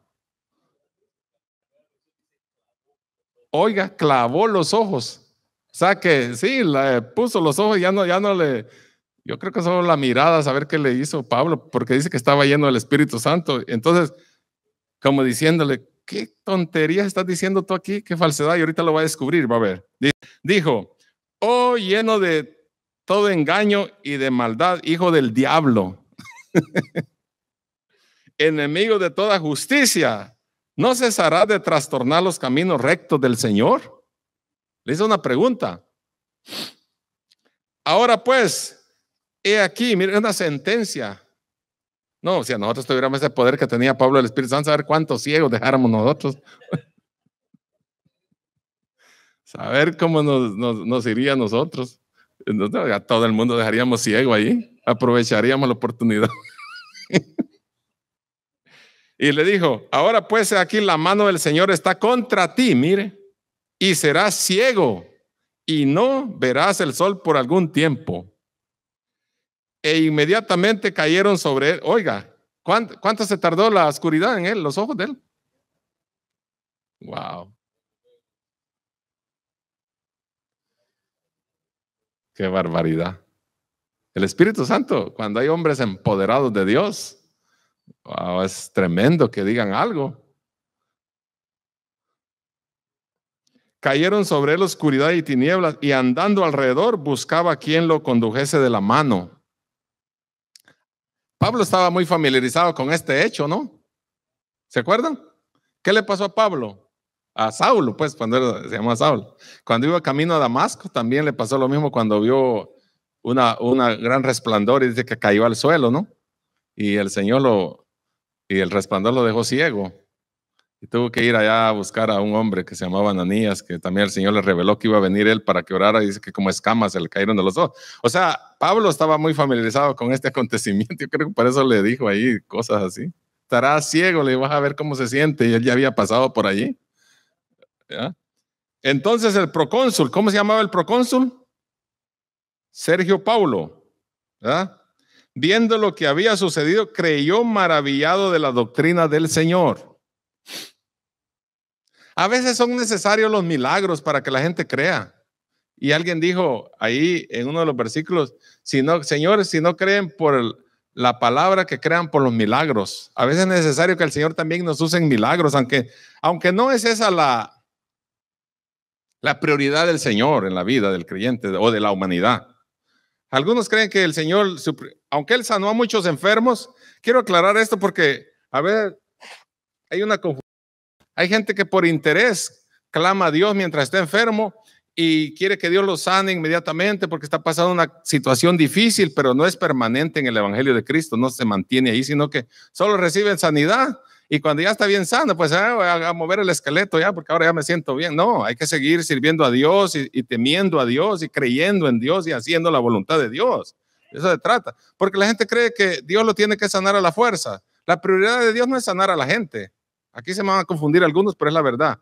Oiga, clavó los ojos. O sea que sí, le puso los ojos, ya no le... Yo creo que solo la mirada, saber qué le hizo Pablo, porque dice que estaba lleno del Espíritu Santo. Entonces, como diciéndole, ¿qué tonterías estás diciendo tú aquí? ¿Qué falsedad? Y ahorita lo va a descubrir, va a ver. Dijo, oh, lleno de todo engaño y de maldad, hijo del diablo, enemigo de toda justicia, ¿no cesará de trastornar los caminos rectos del Señor? Le hizo una pregunta. Ahora pues, he aquí, mire, una sentencia. No, si a nosotros tuviéramos ese poder que tenía Pablo el Espíritu Santo, saber cuántos ciegos dejáramos nosotros. Saber cómo nos iría a nosotros. Entonces, a todo el mundo dejaríamos ciego ahí. Aprovecharíamos la oportunidad. Y le dijo, ahora pues aquí la mano del Señor está contra ti, mire, y serás ciego y no verás el sol por algún tiempo. E inmediatamente cayeron sobre él. Oiga, ¿cuánto se tardó la oscuridad en él, los ojos de él? Wow, qué barbaridad. El Espíritu Santo, cuando hay hombres empoderados de Dios, wow, es tremendo que digan algo. Cayeron sobre él oscuridad y tinieblas, y andando alrededor buscaba a quien lo condujese de la mano. Pablo estaba muy familiarizado con este hecho, ¿no? ¿Se acuerdan? ¿Qué le pasó a Pablo? A Saulo, pues, se llamaba Saulo. Cuando iba camino a Damasco, también le pasó lo mismo cuando vio una gran resplandor y dice que cayó al suelo, ¿no? Y el resplandor lo dejó ciego. Y tuvo que ir allá a buscar a un hombre que se llamaba Ananías, que también el Señor le reveló que iba a venir él para que orara, y dice que como escamas se le cayeron de los ojos. O sea, Pablo estaba muy familiarizado con este acontecimiento. Yo creo que por eso le dijo ahí cosas así. Estarás ciego, le vas a ver cómo se siente, y él ya había pasado por allí. ¿Ya? Entonces el procónsul, ¿cómo se llamaba el procónsul? Sergio Paulo. ¿Ya? Viendo lo que había sucedido, creyó maravillado de la doctrina del Señor. A veces son necesarios los milagros para que la gente crea. Y alguien dijo ahí en uno de los versículos, señores, si no creen por la palabra, que crean por los milagros. A veces es necesario que el Señor también nos use en milagros, aunque no es esa la prioridad del Señor en la vida del creyente o de la humanidad. Algunos creen que el Señor, aunque Él sanó a muchos enfermos, quiero aclarar esto porque, a ver, hay una confusión. Hay gente que por interés clama a Dios mientras está enfermo y quiere que Dios lo sane inmediatamente porque está pasando una situación difícil, pero no es permanente en el Evangelio de Cristo, no se mantiene ahí, sino que solo reciben sanidad y cuando ya está bien sano, pues voy a mover el esqueleto ya porque ahora ya me siento bien. No, hay que seguir sirviendo a Dios y temiendo a Dios y creyendo en Dios y haciendo la voluntad de Dios. Eso se trata, porque la gente cree que Dios lo tiene que sanar a la fuerza. La prioridad de Dios no es sanar a la gente. Aquí se me van a confundir algunos, pero es la verdad.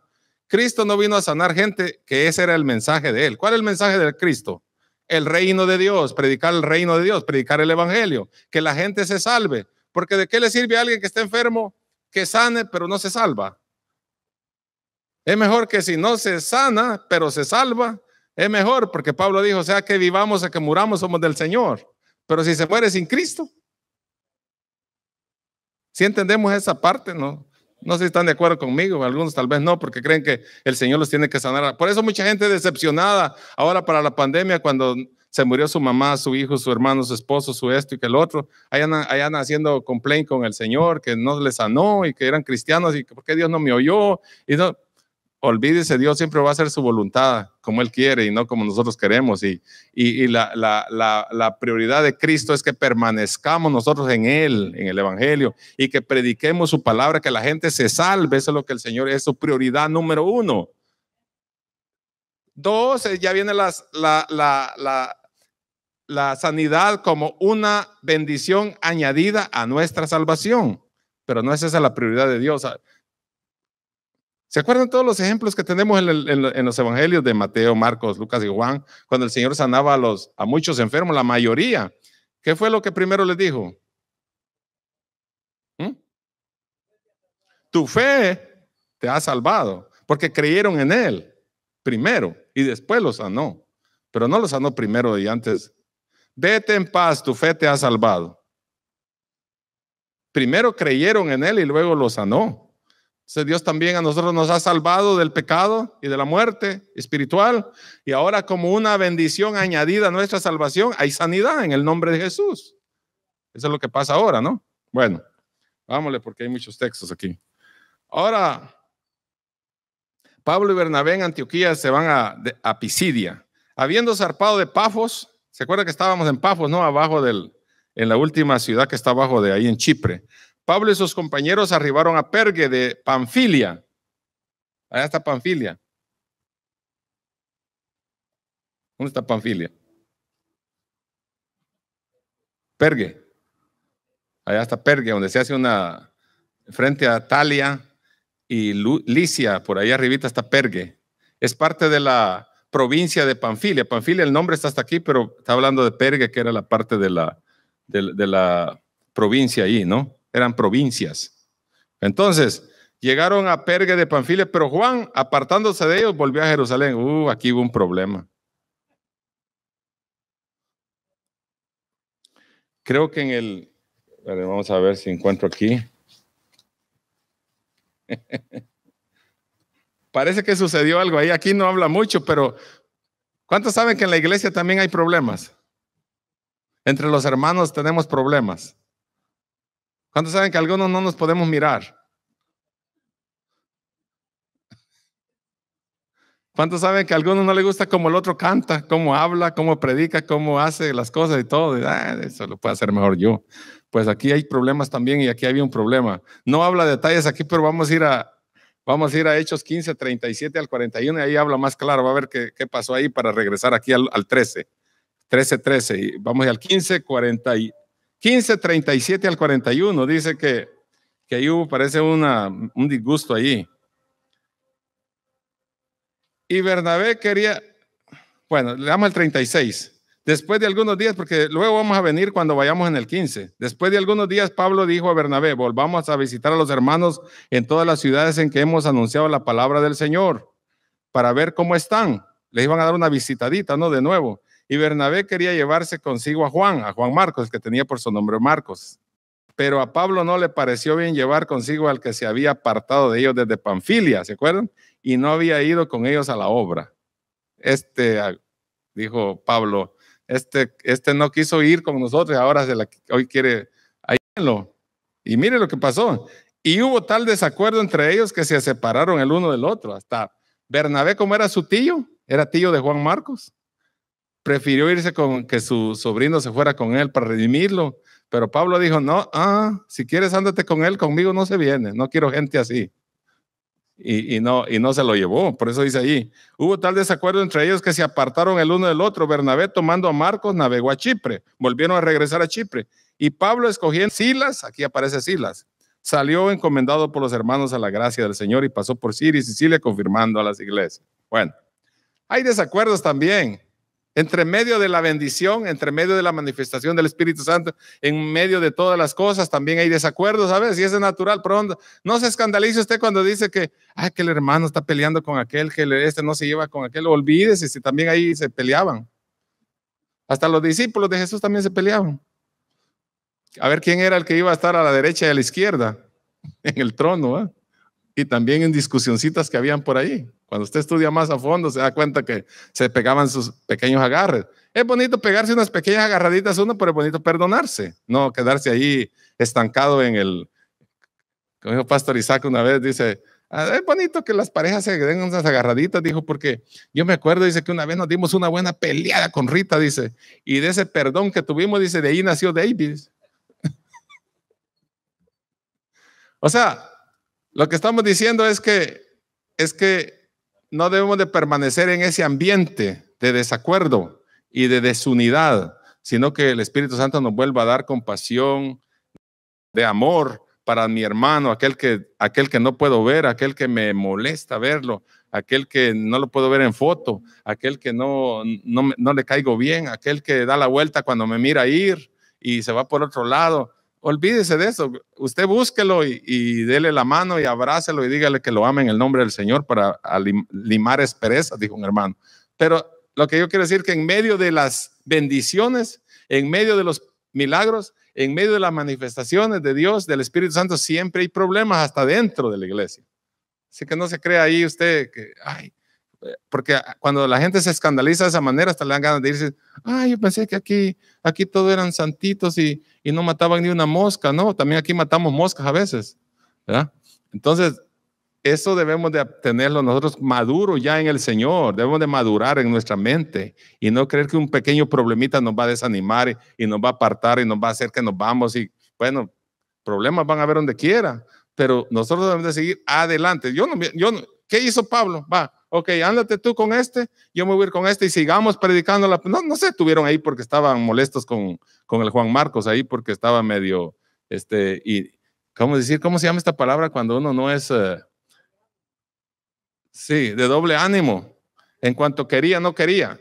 Cristo no vino a sanar gente, que ese era el mensaje de él. ¿Cuál es el mensaje de Cristo? El reino de Dios, predicar el reino de Dios, predicar el evangelio, que la gente se salve. Porque ¿de qué le sirve a alguien que está enfermo que sane pero no se salva? Es mejor que si no se sana pero se salva, es mejor, porque Pablo dijo, sea que vivamos o que muramos, somos del Señor. Pero si se muere sin Cristo, ¿sí entendemos esa parte? No sé si están de acuerdo conmigo, algunos tal vez no, porque creen que el Señor los tiene que sanar. Por eso mucha gente decepcionada ahora para la pandemia, cuando se murió su mamá, su hijo, su hermano, su esposo, su esto y que el otro, allá haciendo complaint con el Señor, que no les sanó y que eran cristianos y que por qué Dios no me oyó. Y no, olvídese, Dios siempre va a hacer su voluntad como Él quiere y no como nosotros queremos. Y la prioridad de Cristo es que permanezcamos nosotros en Él, en el Evangelio, y que prediquemos su palabra, que la gente se salve. Eso es lo que el Señor es su prioridad número 1. 2, ya viene la sanidad como una bendición añadida a nuestra salvación, pero no es esa la prioridad de Dios. ¿Se acuerdan todos los ejemplos que tenemos en los evangelios de Mateo, Marcos, Lucas y Juan? Cuando el Señor sanaba a muchos enfermos, la mayoría. ¿Qué fue lo que primero les dijo? Tu fe te ha salvado, porque creyeron en Él primero y después lo sanó. Pero no lo sanó primero y antes. Vete en paz, tu fe te ha salvado. Primero creyeron en Él y luego lo sanó. Entonces Dios también a nosotros nos ha salvado del pecado y de la muerte espiritual, y ahora como una bendición añadida a nuestra salvación hay sanidad en el nombre de Jesús. Eso es lo que pasa ahora, ¿no? Bueno, vámonos porque hay muchos textos aquí. Ahora, Pablo y Bernabé en Antioquía se van a Pisidia. Habiendo zarpado de Pafos, ¿se acuerda que estábamos en Pafos, no? Abajo en la última ciudad que está abajo de ahí en Chipre. Pablo y sus compañeros arribaron a Perge de Panfilia. Allá está Panfilia. ¿Dónde está Panfilia? Perge. Allá está Perge, donde se hace frente a Talia y Licia, por ahí arribita está Perge. Es parte de la provincia de Panfilia. Panfilia, el nombre está hasta aquí, pero está hablando de Perge, que era la parte de la provincia ahí, ¿no? Eran provincias. Entonces, llegaron a Perge de Panfilia, pero Juan, apartándose de ellos, volvió a Jerusalén. Aquí hubo un problema. Creo que vamos a ver si encuentro aquí. Parece que sucedió algo ahí. Aquí no habla mucho, pero ¿cuántos saben que en la iglesia también hay problemas? Entre los hermanos tenemos problemas. ¿Cuántos saben que algunos no nos podemos mirar? ¿Cuántos saben que a algunos no les gusta cómo el otro canta, cómo habla, cómo predica, cómo hace las cosas y todo? Eso lo puedo hacer mejor yo. Pues aquí hay problemas también y aquí había un problema. No habla detalles aquí, pero vamos a ir a Hechos 15, 37 al 41 y ahí habla más claro. Va a ver qué pasó ahí para regresar aquí al 13. 13. Y vamos al 15, 37 al 41. Dice que ahí parece un disgusto allí. Y Bernabé quería, bueno, le damos el 36. Después de algunos días, porque luego vamos a venir cuando vayamos en el 15. Después de algunos días, Pablo dijo a Bernabé, volvamos a visitar a los hermanos en todas las ciudades en que hemos anunciado la palabra del Señor, para ver cómo están. Les iban a dar una visitadita, ¿no? De nuevo. Y Bernabé quería llevarse consigo a Juan Marcos, que tenía por su nombre Marcos. Pero a Pablo no le pareció bien llevar consigo al que se había apartado de ellos desde Panfilia, ¿se acuerdan? Y no había ido con ellos a la obra. Dijo Pablo, no quiso ir con nosotros, ahora hoy quiere irlo. Y mire lo que pasó. Y hubo tal desacuerdo entre ellos que se separaron el uno del otro. Hasta Bernabé, como era su tío, era tío de Juan Marcos, prefirió irse con que su sobrino se fuera con él para redimirlo. Pero Pablo dijo, no, si quieres ándate con él, conmigo no se viene, no quiero gente así. Y no se lo llevó, por eso dice ahí, hubo tal desacuerdo entre ellos que se apartaron el uno del otro. Bernabé, tomando a Marcos, navegó a Chipre, volvieron a regresar a Chipre. Y Pablo, escogiendo Silas, aquí aparece Silas, salió encomendado por los hermanos a la gracia del Señor y pasó por Siria y Sicilia confirmando a las iglesias. Bueno, hay desacuerdos también. Entre medio de la bendición, entre medio de la manifestación del Espíritu Santo, en medio de todas las cosas, también hay desacuerdos, ¿sabes? Y eso es natural, pero no se escandalice usted cuando dice que el hermano está peleando con aquel, que este no se lleva con aquel. Olvídese si también ahí se peleaban. Hasta los discípulos de Jesús también se peleaban. A ver quién era el que iba a estar a la derecha y a la izquierda en el trono, ¿eh? Y también en discusioncitas que habían por ahí. Cuando usted estudia más a fondo, se da cuenta que se pegaban sus pequeños agarres. Es bonito pegarse unas pequeñas agarraditas uno, pero es bonito perdonarse, no quedarse ahí estancado como dijo Pastor Isaac una vez, dice, es bonito que las parejas se den unas agarraditas, dijo, porque yo me acuerdo, dice que una vez nos dimos una buena peleada con Rita, dice, y de ese perdón que tuvimos, dice, de ahí nació David. O sea, lo que estamos diciendo es que no debemos de permanecer en ese ambiente de desacuerdo y de desunidad, sino que el Espíritu Santo nos vuelva a dar compasión, de amor para mi hermano, aquel que no puedo ver, aquel que me molesta verlo, aquel que no lo puedo ver en foto, aquel que no le caigo bien, aquel que da la vuelta cuando me mira ir y se va por otro lado. Olvídese de eso. Usted búsquelo y dele la mano y abrácelo y dígale que lo ama en el nombre del Señor para limar asperezas, dijo un hermano. Pero lo que yo quiero decir es que en medio de las bendiciones, en medio de los milagros, en medio de las manifestaciones de Dios, del Espíritu Santo, siempre hay problemas hasta dentro de la iglesia. Así que no se crea ahí usted que, porque cuando la gente se escandaliza de esa manera, hasta le dan ganas de decir, yo pensé que aquí todos eran santitos y no mataban ni una mosca. No, también aquí matamos moscas a veces, ¿verdad? Entonces, eso debemos de tenerlo nosotros maduro ya en el Señor. Debemos de madurar en nuestra mente y no creer que un pequeño problemita nos va a desanimar y nos va a apartar y nos va a hacer que nos vamos. Y bueno, problemas van a haber donde quiera, pero nosotros debemos de seguir adelante. ¿Qué hizo Pablo? Ok, ándate tú con yo me voy a ir con y sigamos predicando. No sé, estuvieron ahí porque estaban molestos con el Juan Marcos ahí porque estaba medio, y ¿cómo se llama esta palabra cuando uno no es... sí, de doble ánimo. En cuanto quería, no quería.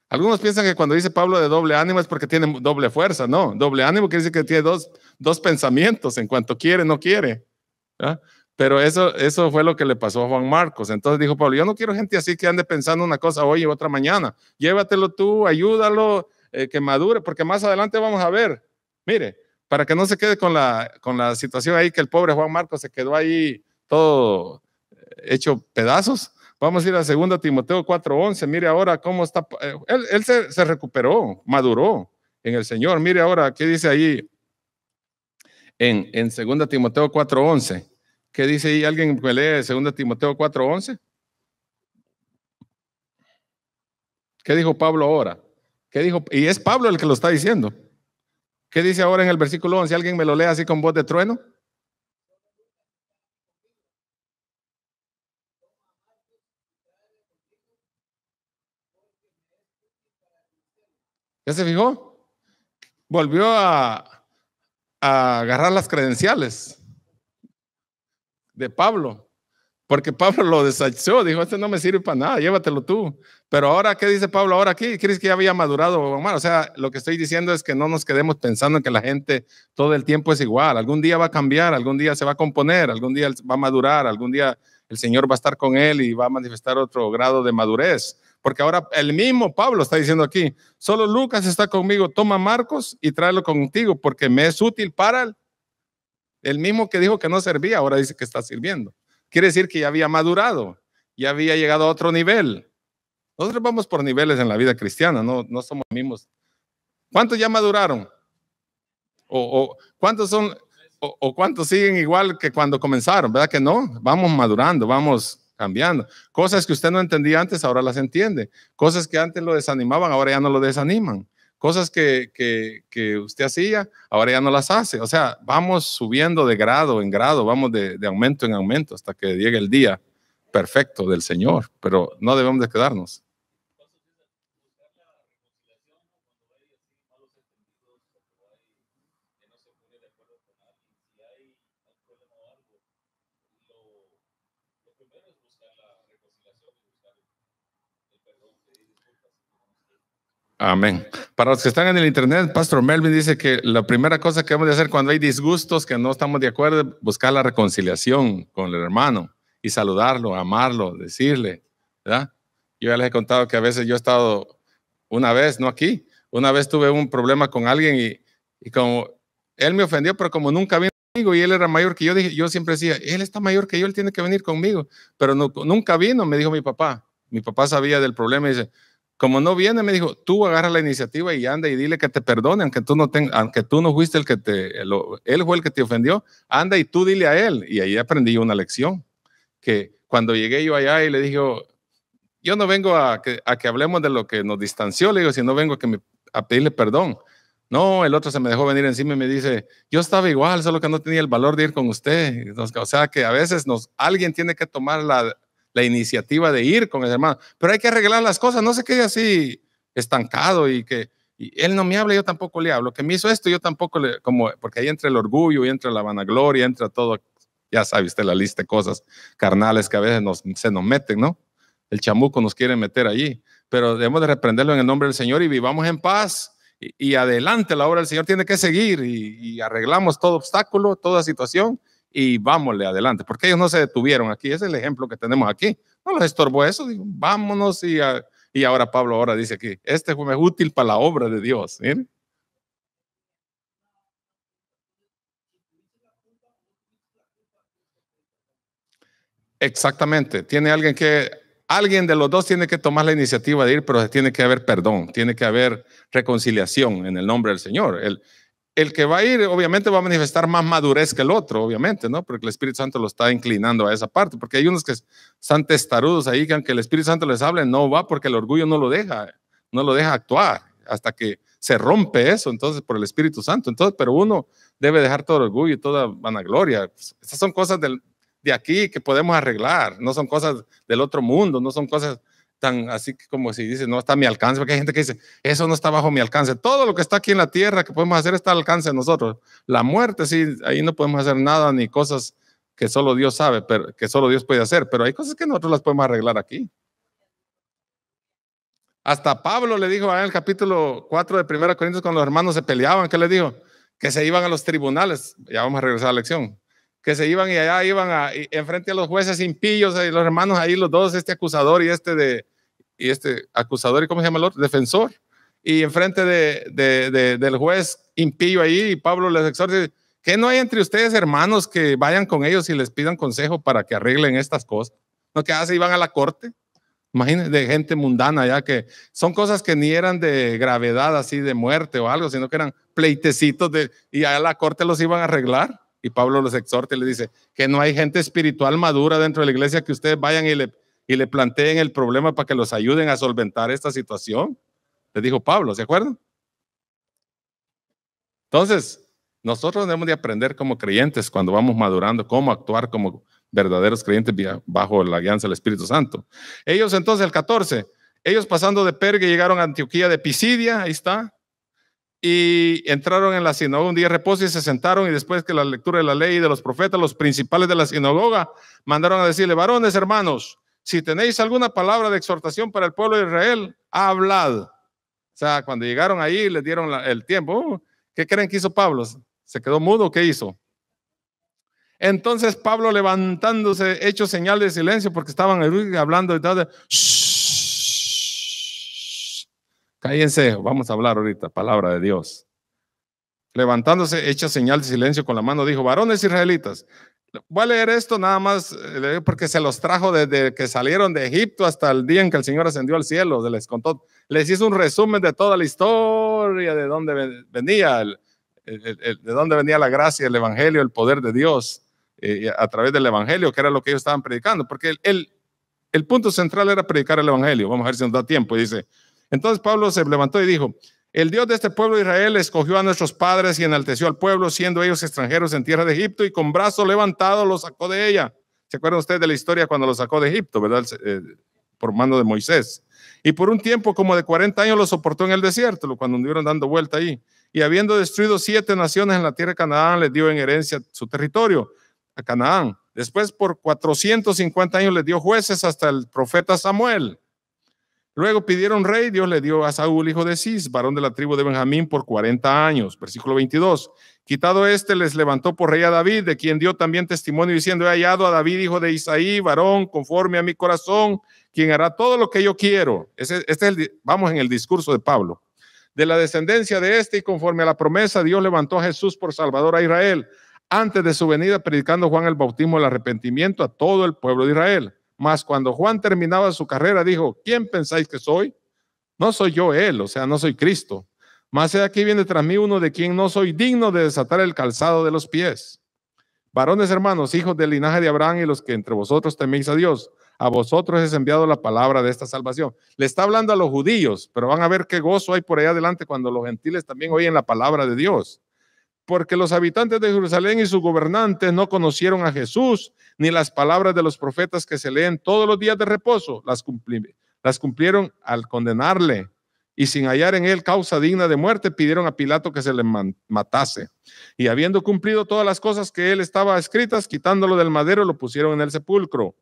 Algunos piensan que cuando dice Pablo de doble ánimo es porque tiene doble fuerza. No, doble ánimo quiere decir que tiene dos pensamientos. En cuanto quiere, no quiere. ¿Ah? Pero eso fue lo que le pasó a Juan Marcos. Entonces dijo Pablo, yo no quiero gente así que ande pensando una cosa hoy y otra mañana. Llévatelo tú, ayúdalo, que madure, porque más adelante vamos a ver. Mire, para que no se quede con la situación ahí que el pobre Juan Marcos se quedó ahí todo hecho pedazos. Vamos a ir a 2 Timoteo 4:11. Mire ahora cómo está. Él se recuperó, maduró en el Señor. Mire ahora qué dice ahí en 2 Timoteo 4:11. ¿Qué dice ahí? ¿Alguien me lee 2 Timoteo 4:11? ¿Qué dijo Pablo ahora? ¿Qué dijo? Y es Pablo el que lo está diciendo. ¿Qué dice ahora en el versículo 11? ¿Alguien me lo lee así con voz de trueno? ¿Ya se fijó? Volvió a agarrar las credenciales de Pablo. Porque Pablo lo desechó, dijo, este no me sirve para nada, llévatelo tú. Pero ahora, ¿qué dice Pablo ahora aquí? ¿Crees que ya había madurado, Omar? O sea, lo que estoy diciendo es que no nos quedemos pensando en que la gente todo el tiempo es igual. Algún día va a cambiar, algún día se va a componer, algún día va a madurar, algún día el Señor va a estar con él y va a manifestar otro grado de madurez. Porque ahora el mismo Pablo está diciendo aquí, solo Lucas está conmigo, toma Marcos y tráelo contigo porque me es útil para el mismo que dijo que no servía, ahora dice que está sirviendo. Quiere decir que ya había madurado, ya había llegado a otro nivel. Nosotros vamos por niveles en la vida cristiana, no somos mismos. ¿Cuántos ya maduraron? ¿O cuántos son, o cuántos siguen igual que cuando comenzaron? ¿Verdad que no? Vamos madurando, vamos cambiando. Cosas que usted no entendía antes, ahora las entiende. Cosas que antes lo desanimaban, ahora ya no lo desaniman. Cosas que usted hacía, ahora ya no las hace. O sea, vamos subiendo de grado en grado, vamos de aumento en aumento hasta que llegue el día perfecto del Señor. Pero no debemos de quedarnos. Amén. Para los que están en el internet, Pastor Melvin dice que la primera cosa que debemos de hacer cuando hay disgustos, que no estamos de acuerdo, es buscar la reconciliación con el hermano y saludarlo, amarlo, decirle, ¿verdad? Yo ya les he contado que a veces yo he estado una vez, no aquí, una vez tuve un problema con alguien y como él me ofendió, pero como nunca vino conmigo y él era mayor que yo, dije, yo siempre decía, él está mayor que yo, él tiene que venir conmigo, pero nunca vino, me dijo mi papá. Mi papá sabía del problema y dice, como no viene, me dijo, tú agarra la iniciativa y anda y dile que te perdone, aunque tú no fuiste el que él fue el que te ofendió, anda y tú dile a él. Y ahí aprendí una lección, que cuando llegué yo allá y le dije, yo no vengo a que hablemos de lo que nos distanció, le digo, sino vengo a pedirle perdón. No, el otro se me dejó venir encima y me dice, yo estaba igual, solo que no tenía el valor de ir con usted. Entonces, o sea que a veces alguien tiene que tomar la iniciativa de ir con el hermano, pero hay que arreglar las cosas, no se quede así estancado y él no me habla, yo tampoco le hablo, que me hizo esto, yo tampoco porque ahí entra el orgullo y entra la vanagloria, entra todo, ya sabe usted la lista de cosas carnales que a veces se nos meten, ¿no? El chamuco nos quiere meter allí, pero debemos de reprenderlo en el nombre del Señor y vivamos en paz y adelante la obra del Señor tiene que seguir y arreglamos todo obstáculo, toda situación y vámonos adelante, porque ellos no se detuvieron aquí, ese es el ejemplo que tenemos aquí, no les estorbó eso, digo, vámonos y ahora Pablo ahora dice aquí, este fue útil para la obra de Dios, ¿miren? Exactamente, alguien de los dos tiene que tomar la iniciativa de ir, pero tiene que haber perdón, tiene que haber reconciliación en el nombre del Señor. El que va a ir, obviamente, va a manifestar más madurez que el otro, obviamente, ¿no? Porque el Espíritu Santo lo está inclinando a esa parte, porque hay unos que están testarudos ahí, que aunque el Espíritu Santo les hable, no va porque el orgullo no lo deja actuar hasta que se rompe eso, entonces, por el Espíritu Santo. Entonces, pero uno debe dejar todo el orgullo y toda vanagloria. Estas son cosas de aquí que podemos arreglar, no son cosas del otro mundo, no son cosas tan así como si dice, no está a mi alcance, porque hay gente que dice, eso no está bajo mi alcance. Todo lo que está aquí en la tierra que podemos hacer está al alcance de nosotros. La muerte, sí, ahí no podemos hacer nada, ni cosas que solo Dios sabe, pero que solo Dios puede hacer, pero hay cosas que nosotros las podemos arreglar aquí. Hasta Pablo le dijo en el capítulo 4 de 1 Corintios, cuando los hermanos se peleaban, ¿qué les dijo? Que se iban a los tribunales. Ya vamos a regresar a la lección. Que se iban y allá iban enfrente a los jueces impíos y los hermanos ahí, los dos, este acusador y este acusador, ¿y cómo se llama el otro? Defensor. Y enfrente del juez impío ahí, y Pablo les exhorta, que no hay entre ustedes hermanos que vayan con ellos y les pidan consejo para que arreglen estas cosas. ¿No? Que hace, iban a la corte. Imagínense, de gente mundana ya, que son cosas que ni eran de gravedad así de muerte o algo, sino que eran pleitecitos y a la corte los iban a arreglar. Y Pablo los exhorta y le dice que no hay gente espiritual madura dentro de la iglesia, que ustedes vayan y le planteen el problema para que los ayuden a solventar esta situación. Les dijo Pablo, ¿se acuerdan? Entonces, nosotros debemos de aprender como creyentes, cuando vamos madurando, cómo actuar como verdaderos creyentes bajo la guianza del Espíritu Santo. Ellos entonces, el 14, ellos pasando de Perge llegaron a Antioquía de Pisidia, ahí está, y entraron en la sinagoga un día de reposo y se sentaron, y después que la lectura de la ley y de los profetas, los principales de la sinagoga mandaron a decirle: varones hermanos, si tenéis alguna palabra de exhortación para el pueblo de Israel, hablad. O sea, cuando llegaron ahí les dieron el tiempo. ¿Qué creen que hizo Pablo? ¿Se quedó mudo o qué hizo? Entonces Pablo, levantándose, hecho señal de silencio, porque estaban hablando y tal. Cállense, vamos a hablar ahorita, palabra de Dios. Levantándose, hecha señal de silencio con la mano, dijo: varones israelitas. Voy a leer esto nada más porque se los trajo desde que salieron de Egipto hasta el día en que el Señor ascendió al cielo. Les contó, les hizo un resumen de toda la historia, de dónde venía de dónde venía la gracia, el evangelio, el poder de Dios a través del evangelio, que era lo que ellos estaban predicando, porque el punto central era predicar el evangelio. Vamos a ver si nos da tiempo. Y dice: entonces Pablo se levantó y dijo: el Dios de este pueblo de Israel escogió a nuestros padres y enalteció al pueblo, siendo ellos extranjeros en tierra de Egipto, y con brazo levantado los sacó de ella. ¿Se acuerdan ustedes de la historia cuando los sacó de Egipto, verdad? Por mano de Moisés. Y por un tiempo como de 40 años los soportó en el desierto, cuando anduvieron dando vuelta ahí. Y habiendo destruido 7 naciones en la tierra de Canaán, les dio en herencia su territorio a Canaán. Después por 450 años les dio jueces hasta el profeta Samuel. Luego pidieron rey, Dios le dio a Saúl, hijo de Cis, varón de la tribu de Benjamín, por 40 años. Versículo 22. Quitado este, les levantó por rey a David, de quien dio también testimonio, diciendo: he hallado a David, hijo de Isaí, varón conforme a mi corazón, quien hará todo lo que yo quiero. Vamos en el discurso de Pablo. De la descendencia de este, y conforme a la promesa, Dios levantó a Jesús por Salvador a Israel, antes de su venida, predicando Juan el bautismo del arrepentimiento a todo el pueblo de Israel. Mas cuando Juan terminaba su carrera, dijo: ¿quién pensáis que soy? No soy yo él, o sea, no soy Cristo. Mas aquí viene tras mí uno de quien no soy digno de desatar el calzado de los pies. Varones hermanos, hijos del linaje de Abraham, y los que entre vosotros teméis a Dios, a vosotros es enviado la palabra de esta salvación. Le está hablando a los judíos, pero van a ver qué gozo hay por ahí adelante cuando los gentiles también oyen la palabra de Dios. Porque los habitantes de Jerusalén y sus gobernantes no conocieron a Jesús, ni las palabras de los profetas que se leen todos los días de reposo. Las cumplieron al condenarle, y sin hallar en él causa digna de muerte, pidieron a Pilato que se le matase. Y habiendo cumplido todas las cosas que él estaba escritas, quitándolo del madero, lo pusieron en el sepulcro.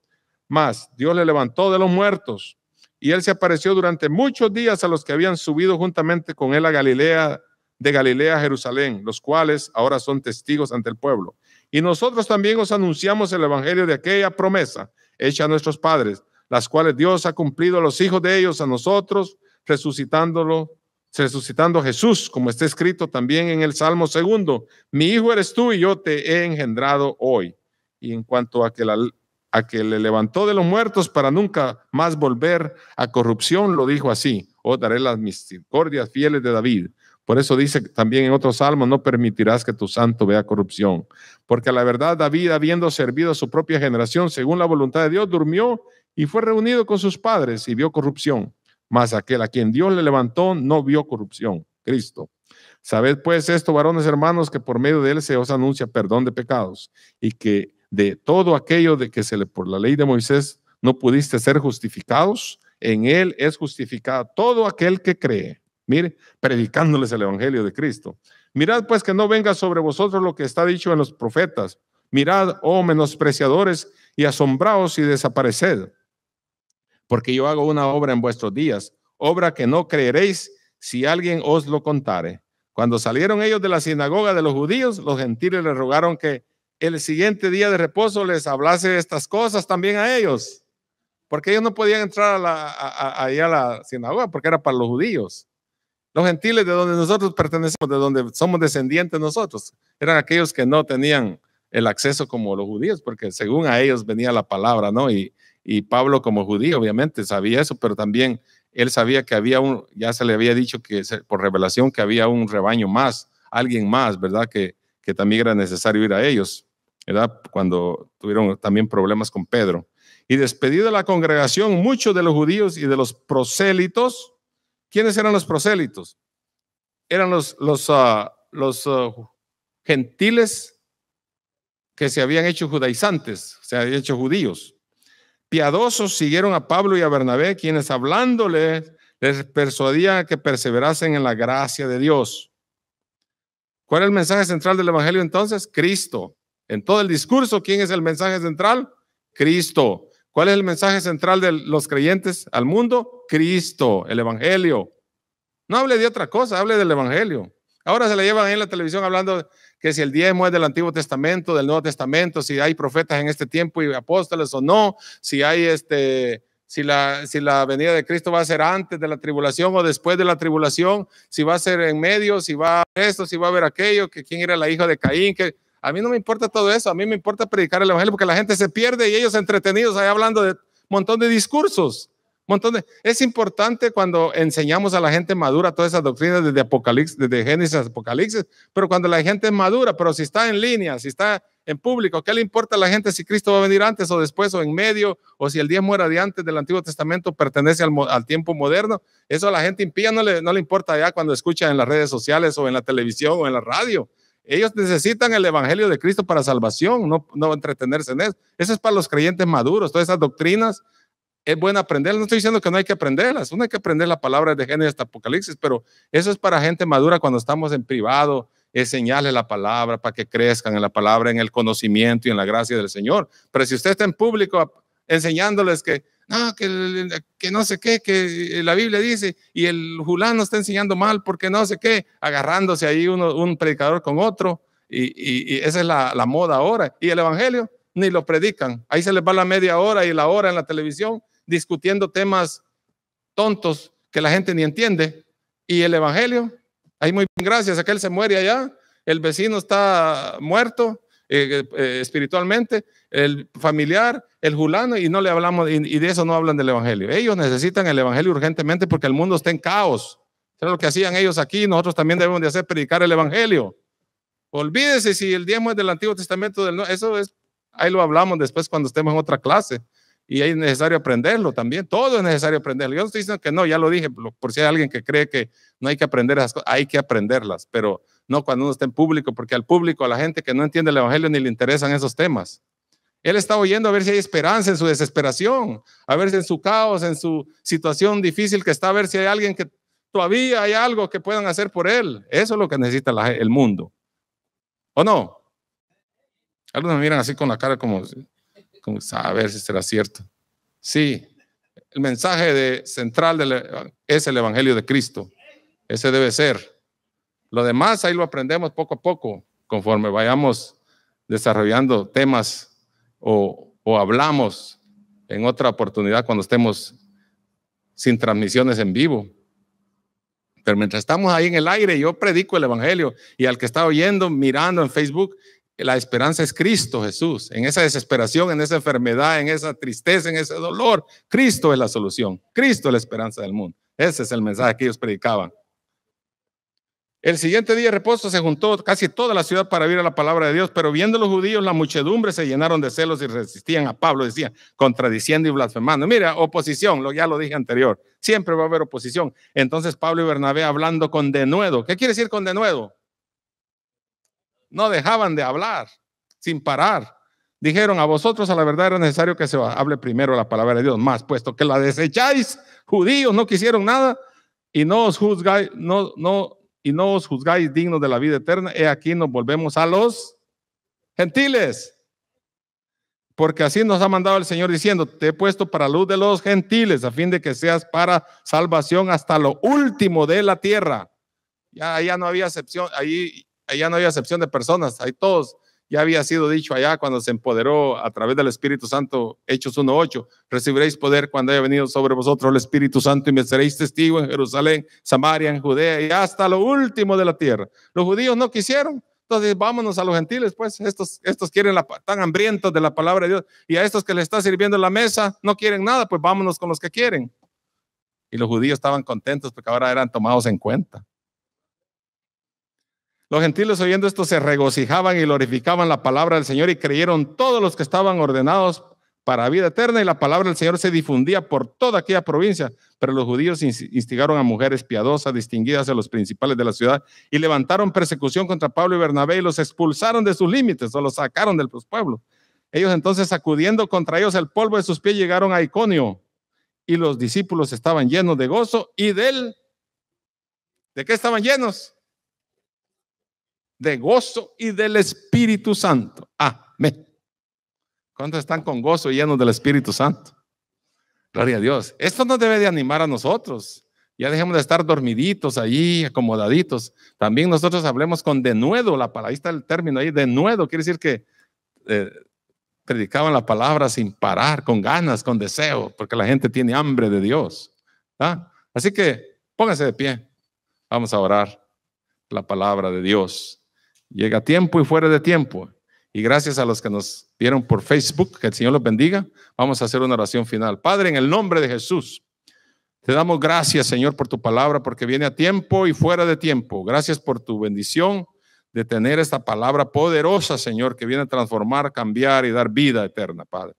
Mas Dios le levantó de los muertos, y él se apareció durante muchos días a los que habían subido juntamente con él a Galilea, de Galilea a Jerusalén, los cuales ahora son testigos ante el pueblo. Y nosotros también os anunciamos el evangelio de aquella promesa hecha a nuestros padres, las cuales Dios ha cumplido a los hijos de ellos, a nosotros, resucitando a Jesús, como está escrito también en el Salmo 2: mi hijo eres tú y yo te he engendrado hoy. Y en cuanto a que le levantó de los muertos para nunca más volver a corrupción, lo dijo así: os daré las misericordias fieles de David. Por eso dice también en otro salmo: no permitirás que tu santo vea corrupción. Porque a la verdad David, habiendo servido a su propia generación según la voluntad de Dios, durmió y fue reunido con sus padres y vio corrupción. Mas aquel a quien Dios le levantó no vio corrupción, Cristo. Sabed pues esto, varones hermanos, que por medio de él se os anuncia perdón de pecados, y que de todo aquello de que por la ley de Moisés no pudiste ser justificados, en él es justificado todo aquel que cree. Mire, predicándoles el evangelio de Cristo. Mirad pues que no venga sobre vosotros lo que está dicho en los profetas. Mirad, oh menospreciadores, y asombraos y desapareced. Porque yo hago una obra en vuestros días, obra que no creeréis si alguien os lo contare. Cuando salieron ellos de la sinagoga de los judíos, los gentiles les rogaron que el siguiente día de reposo les hablase estas cosas también a ellos, porque ellos no podían entrar ahí a la sinagoga porque era para los judíos. Los gentiles de donde nosotros pertenecemos, de donde somos descendientes nosotros, eran aquellos que no tenían el acceso como los judíos, porque según a ellos venía la palabra, ¿no? Y Pablo como judío obviamente sabía eso, pero también él sabía que había ya se le había dicho que por revelación que había un rebaño más, alguien más, ¿verdad? Que también era necesario ir a ellos, ¿verdad? Cuando tuvieron también problemas con Pedro. Y despedido de la congregación, muchos de los judíos y de los prosélitos. ¿Quiénes eran los prosélitos? Eran los gentiles que se habían hecho judaizantes, se habían hecho judíos. Piadosos siguieron a Pablo y a Bernabé, quienes hablándoles les persuadían que perseverasen en la gracia de Dios. ¿Cuál es el mensaje central del evangelio entonces? Cristo. En todo el discurso, ¿quién es el mensaje central? Cristo. ¿Cuál es el mensaje central de los creyentes al mundo? Cristo, el evangelio. No hable de otra cosa, hable del evangelio. Ahora se le llevan ahí en la televisión hablando que si el diezmo es del Antiguo Testamento, del Nuevo Testamento, si hay profetas en este tiempo y apóstoles o no, si hay si la venida de Cristo va a ser antes de la tribulación o después de la tribulación, si va a ser en medio, si va a esto, si va a haber aquello, que quién era la hija de Caín, que a mí no me importa todo eso, a mí me importa predicar el evangelio porque la gente se pierde y ellos entretenidos ahí hablando de un montón de discursos. Es importante cuando enseñamos a la gente madura todas esas doctrinas desde Apocalipsis, desde Génesis a Apocalipsis, pero cuando la gente es madura, pero si está en línea, si está en público, ¿qué le importa a la gente si Cristo va a venir antes o después o en medio, o si el diezmo era de antes del Antiguo Testamento, pertenece al tiempo moderno? Eso a la gente impía no le importa ya cuando escucha en las redes sociales o en la televisión o en la radio. Ellos necesitan el evangelio de Cristo para salvación, no entretenerse en eso. Eso es para los creyentes maduros, todas esas doctrinas. Es bueno aprenderlas, no estoy diciendo que no hay que aprenderlas, uno hay que aprender la palabra de Génesis hasta Apocalipsis, pero eso es para gente madura cuando estamos en privado, enseñarles la palabra para que crezcan en la palabra, en el conocimiento y en la gracia del Señor. Pero si usted está en público enseñándoles que no sé qué, que la Biblia dice, y el fulano está enseñando mal porque no sé qué, agarrándose ahí un predicador con otro, y esa es la moda ahora. Y el evangelio ni lo predican, ahí se les va la media hora y la hora en la televisión discutiendo temas tontos que la gente ni entiende. Y el evangelio, ahí muy bien, gracias, aquel se muere allá, el vecino está muerto espiritualmente, el familiar, el fulano, y no le hablamos, y de eso no hablan del evangelio. Ellos necesitan el evangelio urgentemente porque el mundo está en caos. Eso es lo que hacían ellos aquí, nosotros también debemos de hacer, predicar el evangelio. Olvídese si el diezmo es del Antiguo Testamento, eso es, ahí lo hablamos después cuando estemos en otra clase. Y es necesario aprenderlo también, todo es necesario aprenderlo. Yo no estoy diciendo que no, ya lo dije, por si hay alguien que cree que no hay que aprender esas cosas, hay que aprenderlas, pero no cuando uno está en público, porque al público, a la gente que no entiende el evangelio ni le interesan esos temas. Él está oyendo a ver si hay esperanza en su desesperación, a ver si en su caos, en su situación difícil que está, a ver si hay alguien que todavía hay algo que puedan hacer por él. Eso es lo que necesita el mundo. ¿O no? Algunos me miran así con la cara como a ver si será cierto. Sí, el mensaje central es el evangelio de Cristo. Ese debe ser. Lo demás ahí lo aprendemos poco a poco, conforme vayamos desarrollando temas o hablamos en otra oportunidad cuando estemos sin transmisiones en vivo. Pero mientras estamos ahí en el aire, yo predico el evangelio, y al que está oyendo, mirando en Facebook, la esperanza es Cristo Jesús. En esa desesperación, en esa enfermedad, en esa tristeza, en ese dolor, Cristo es la solución. Cristo es la esperanza del mundo. Ese es el mensaje que ellos predicaban. El siguiente día de reposo se juntó casi toda la ciudad para oír la palabra de Dios, pero viendo los judíos, la muchedumbre se llenaron de celos y resistían a Pablo, decían, contradiciendo y blasfemando. Mira, oposición, ya lo dije anterior, siempre va a haber oposición. Entonces Pablo y Bernabé hablando con denuedo. ¿Qué quiere decir con denuedo? No dejaban de hablar sin parar. Dijeron, a vosotros a la verdad era necesario que se hable primero la palabra de Dios, más puesto que la desecháis, judíos no quisieron nada y no os juzgáis, no os juzgáis dignos de la vida eterna. He aquí nos volvemos a los gentiles. porque así nos ha mandado el Señor diciendo, te he puesto para luz de los gentiles, a fin de que seas para salvación hasta lo último de la tierra. Ya no había excepción, allá no había excepción de personas, ahí todos, ya había sido dicho allá cuando se empoderó a través del Espíritu Santo, Hechos 1:8, recibiréis poder cuando haya venido sobre vosotros el Espíritu Santo y me seréis testigo en Jerusalén, Samaria, en Judea y hasta lo último de la tierra. Los judíos no quisieron, entonces vámonos a los gentiles, pues estos quieren, están hambrientos de la palabra de Dios, y a estos que les está sirviendo la mesa no quieren nada, pues vámonos con los que quieren. Y los judíos estaban contentos porque ahora eran tomados en cuenta. Los gentiles oyendo esto se regocijaban y glorificaban la palabra del Señor y creyeron todos los que estaban ordenados para vida eterna, y la palabra del Señor se difundía por toda aquella provincia. Pero los judíos instigaron a mujeres piadosas distinguidas de los principales de la ciudad y levantaron persecución contra Pablo y Bernabé y los expulsaron de sus límites o los sacaron de los pueblos. Ellos entonces, sacudiendo contra ellos el polvo de sus pies, llegaron a Iconio, y los discípulos estaban llenos de gozo y ¿de qué estaban llenos? De gozo y del Espíritu Santo. Amén. ¿Cuántos están con gozo y llenos del Espíritu Santo? Gloria a Dios. Esto nos debe de animar a nosotros. Ya dejemos de estar dormiditos allí, acomodaditos. También nosotros hablemos con denuedo. Ahí está el término ahí, denuedo. Quiere decir que predicaban la palabra sin parar, con ganas, con deseo, porque la gente tiene hambre de Dios. Así que pónganse de pie. Vamos a orar la palabra de Dios. Llega a tiempo y fuera de tiempo. Y gracias a los que nos vieron por Facebook, que el Señor los bendiga. Vamos a hacer una oración final. Padre, en el nombre de Jesús, te damos gracias, Señor, por tu palabra, porque viene a tiempo y fuera de tiempo. Gracias por tu bendición de tener esta palabra poderosa, Señor, que viene a transformar, cambiar y dar vida eterna, Padre.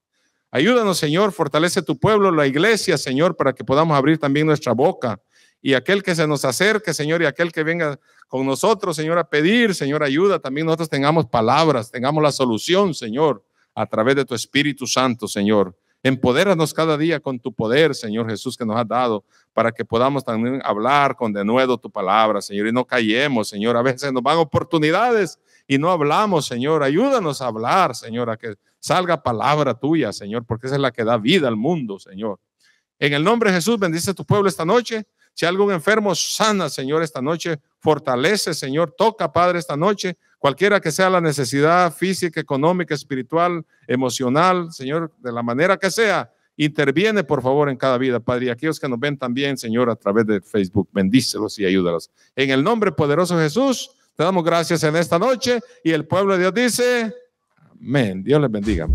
Ayúdanos, Señor, fortalece tu pueblo, la iglesia, Señor, para que podamos abrir también nuestra boca. Y aquel que se nos acerque, Señor, y aquel que venga con nosotros, Señor, a pedir, Señor, ayuda, también nosotros tengamos palabras, tengamos la solución, Señor, a través de tu Espíritu Santo, Señor. Empodéranos cada día con tu poder, Señor Jesús, que nos has dado, para que podamos también hablar con denuedo tu palabra, Señor, y no callemos, Señor. A veces nos van oportunidades y no hablamos, Señor. Ayúdanos a hablar, Señor, a que salga palabra tuya, Señor, porque esa es la que da vida al mundo, Señor. En el nombre de Jesús, bendice a tu pueblo esta noche. Si hay algún enfermo, sana, Señor, esta noche. Fortalece, Señor. Toca, Padre, esta noche. Cualquiera que sea la necesidad física, económica, espiritual, emocional, Señor, de la manera que sea, interviene, por favor, en cada vida, Padre. Y aquellos que nos ven también, Señor, a través de Facebook, bendícelos y ayúdalos. En el nombre poderoso de Jesús, te damos gracias en esta noche. Y el pueblo de Dios dice, amén. Dios les bendiga.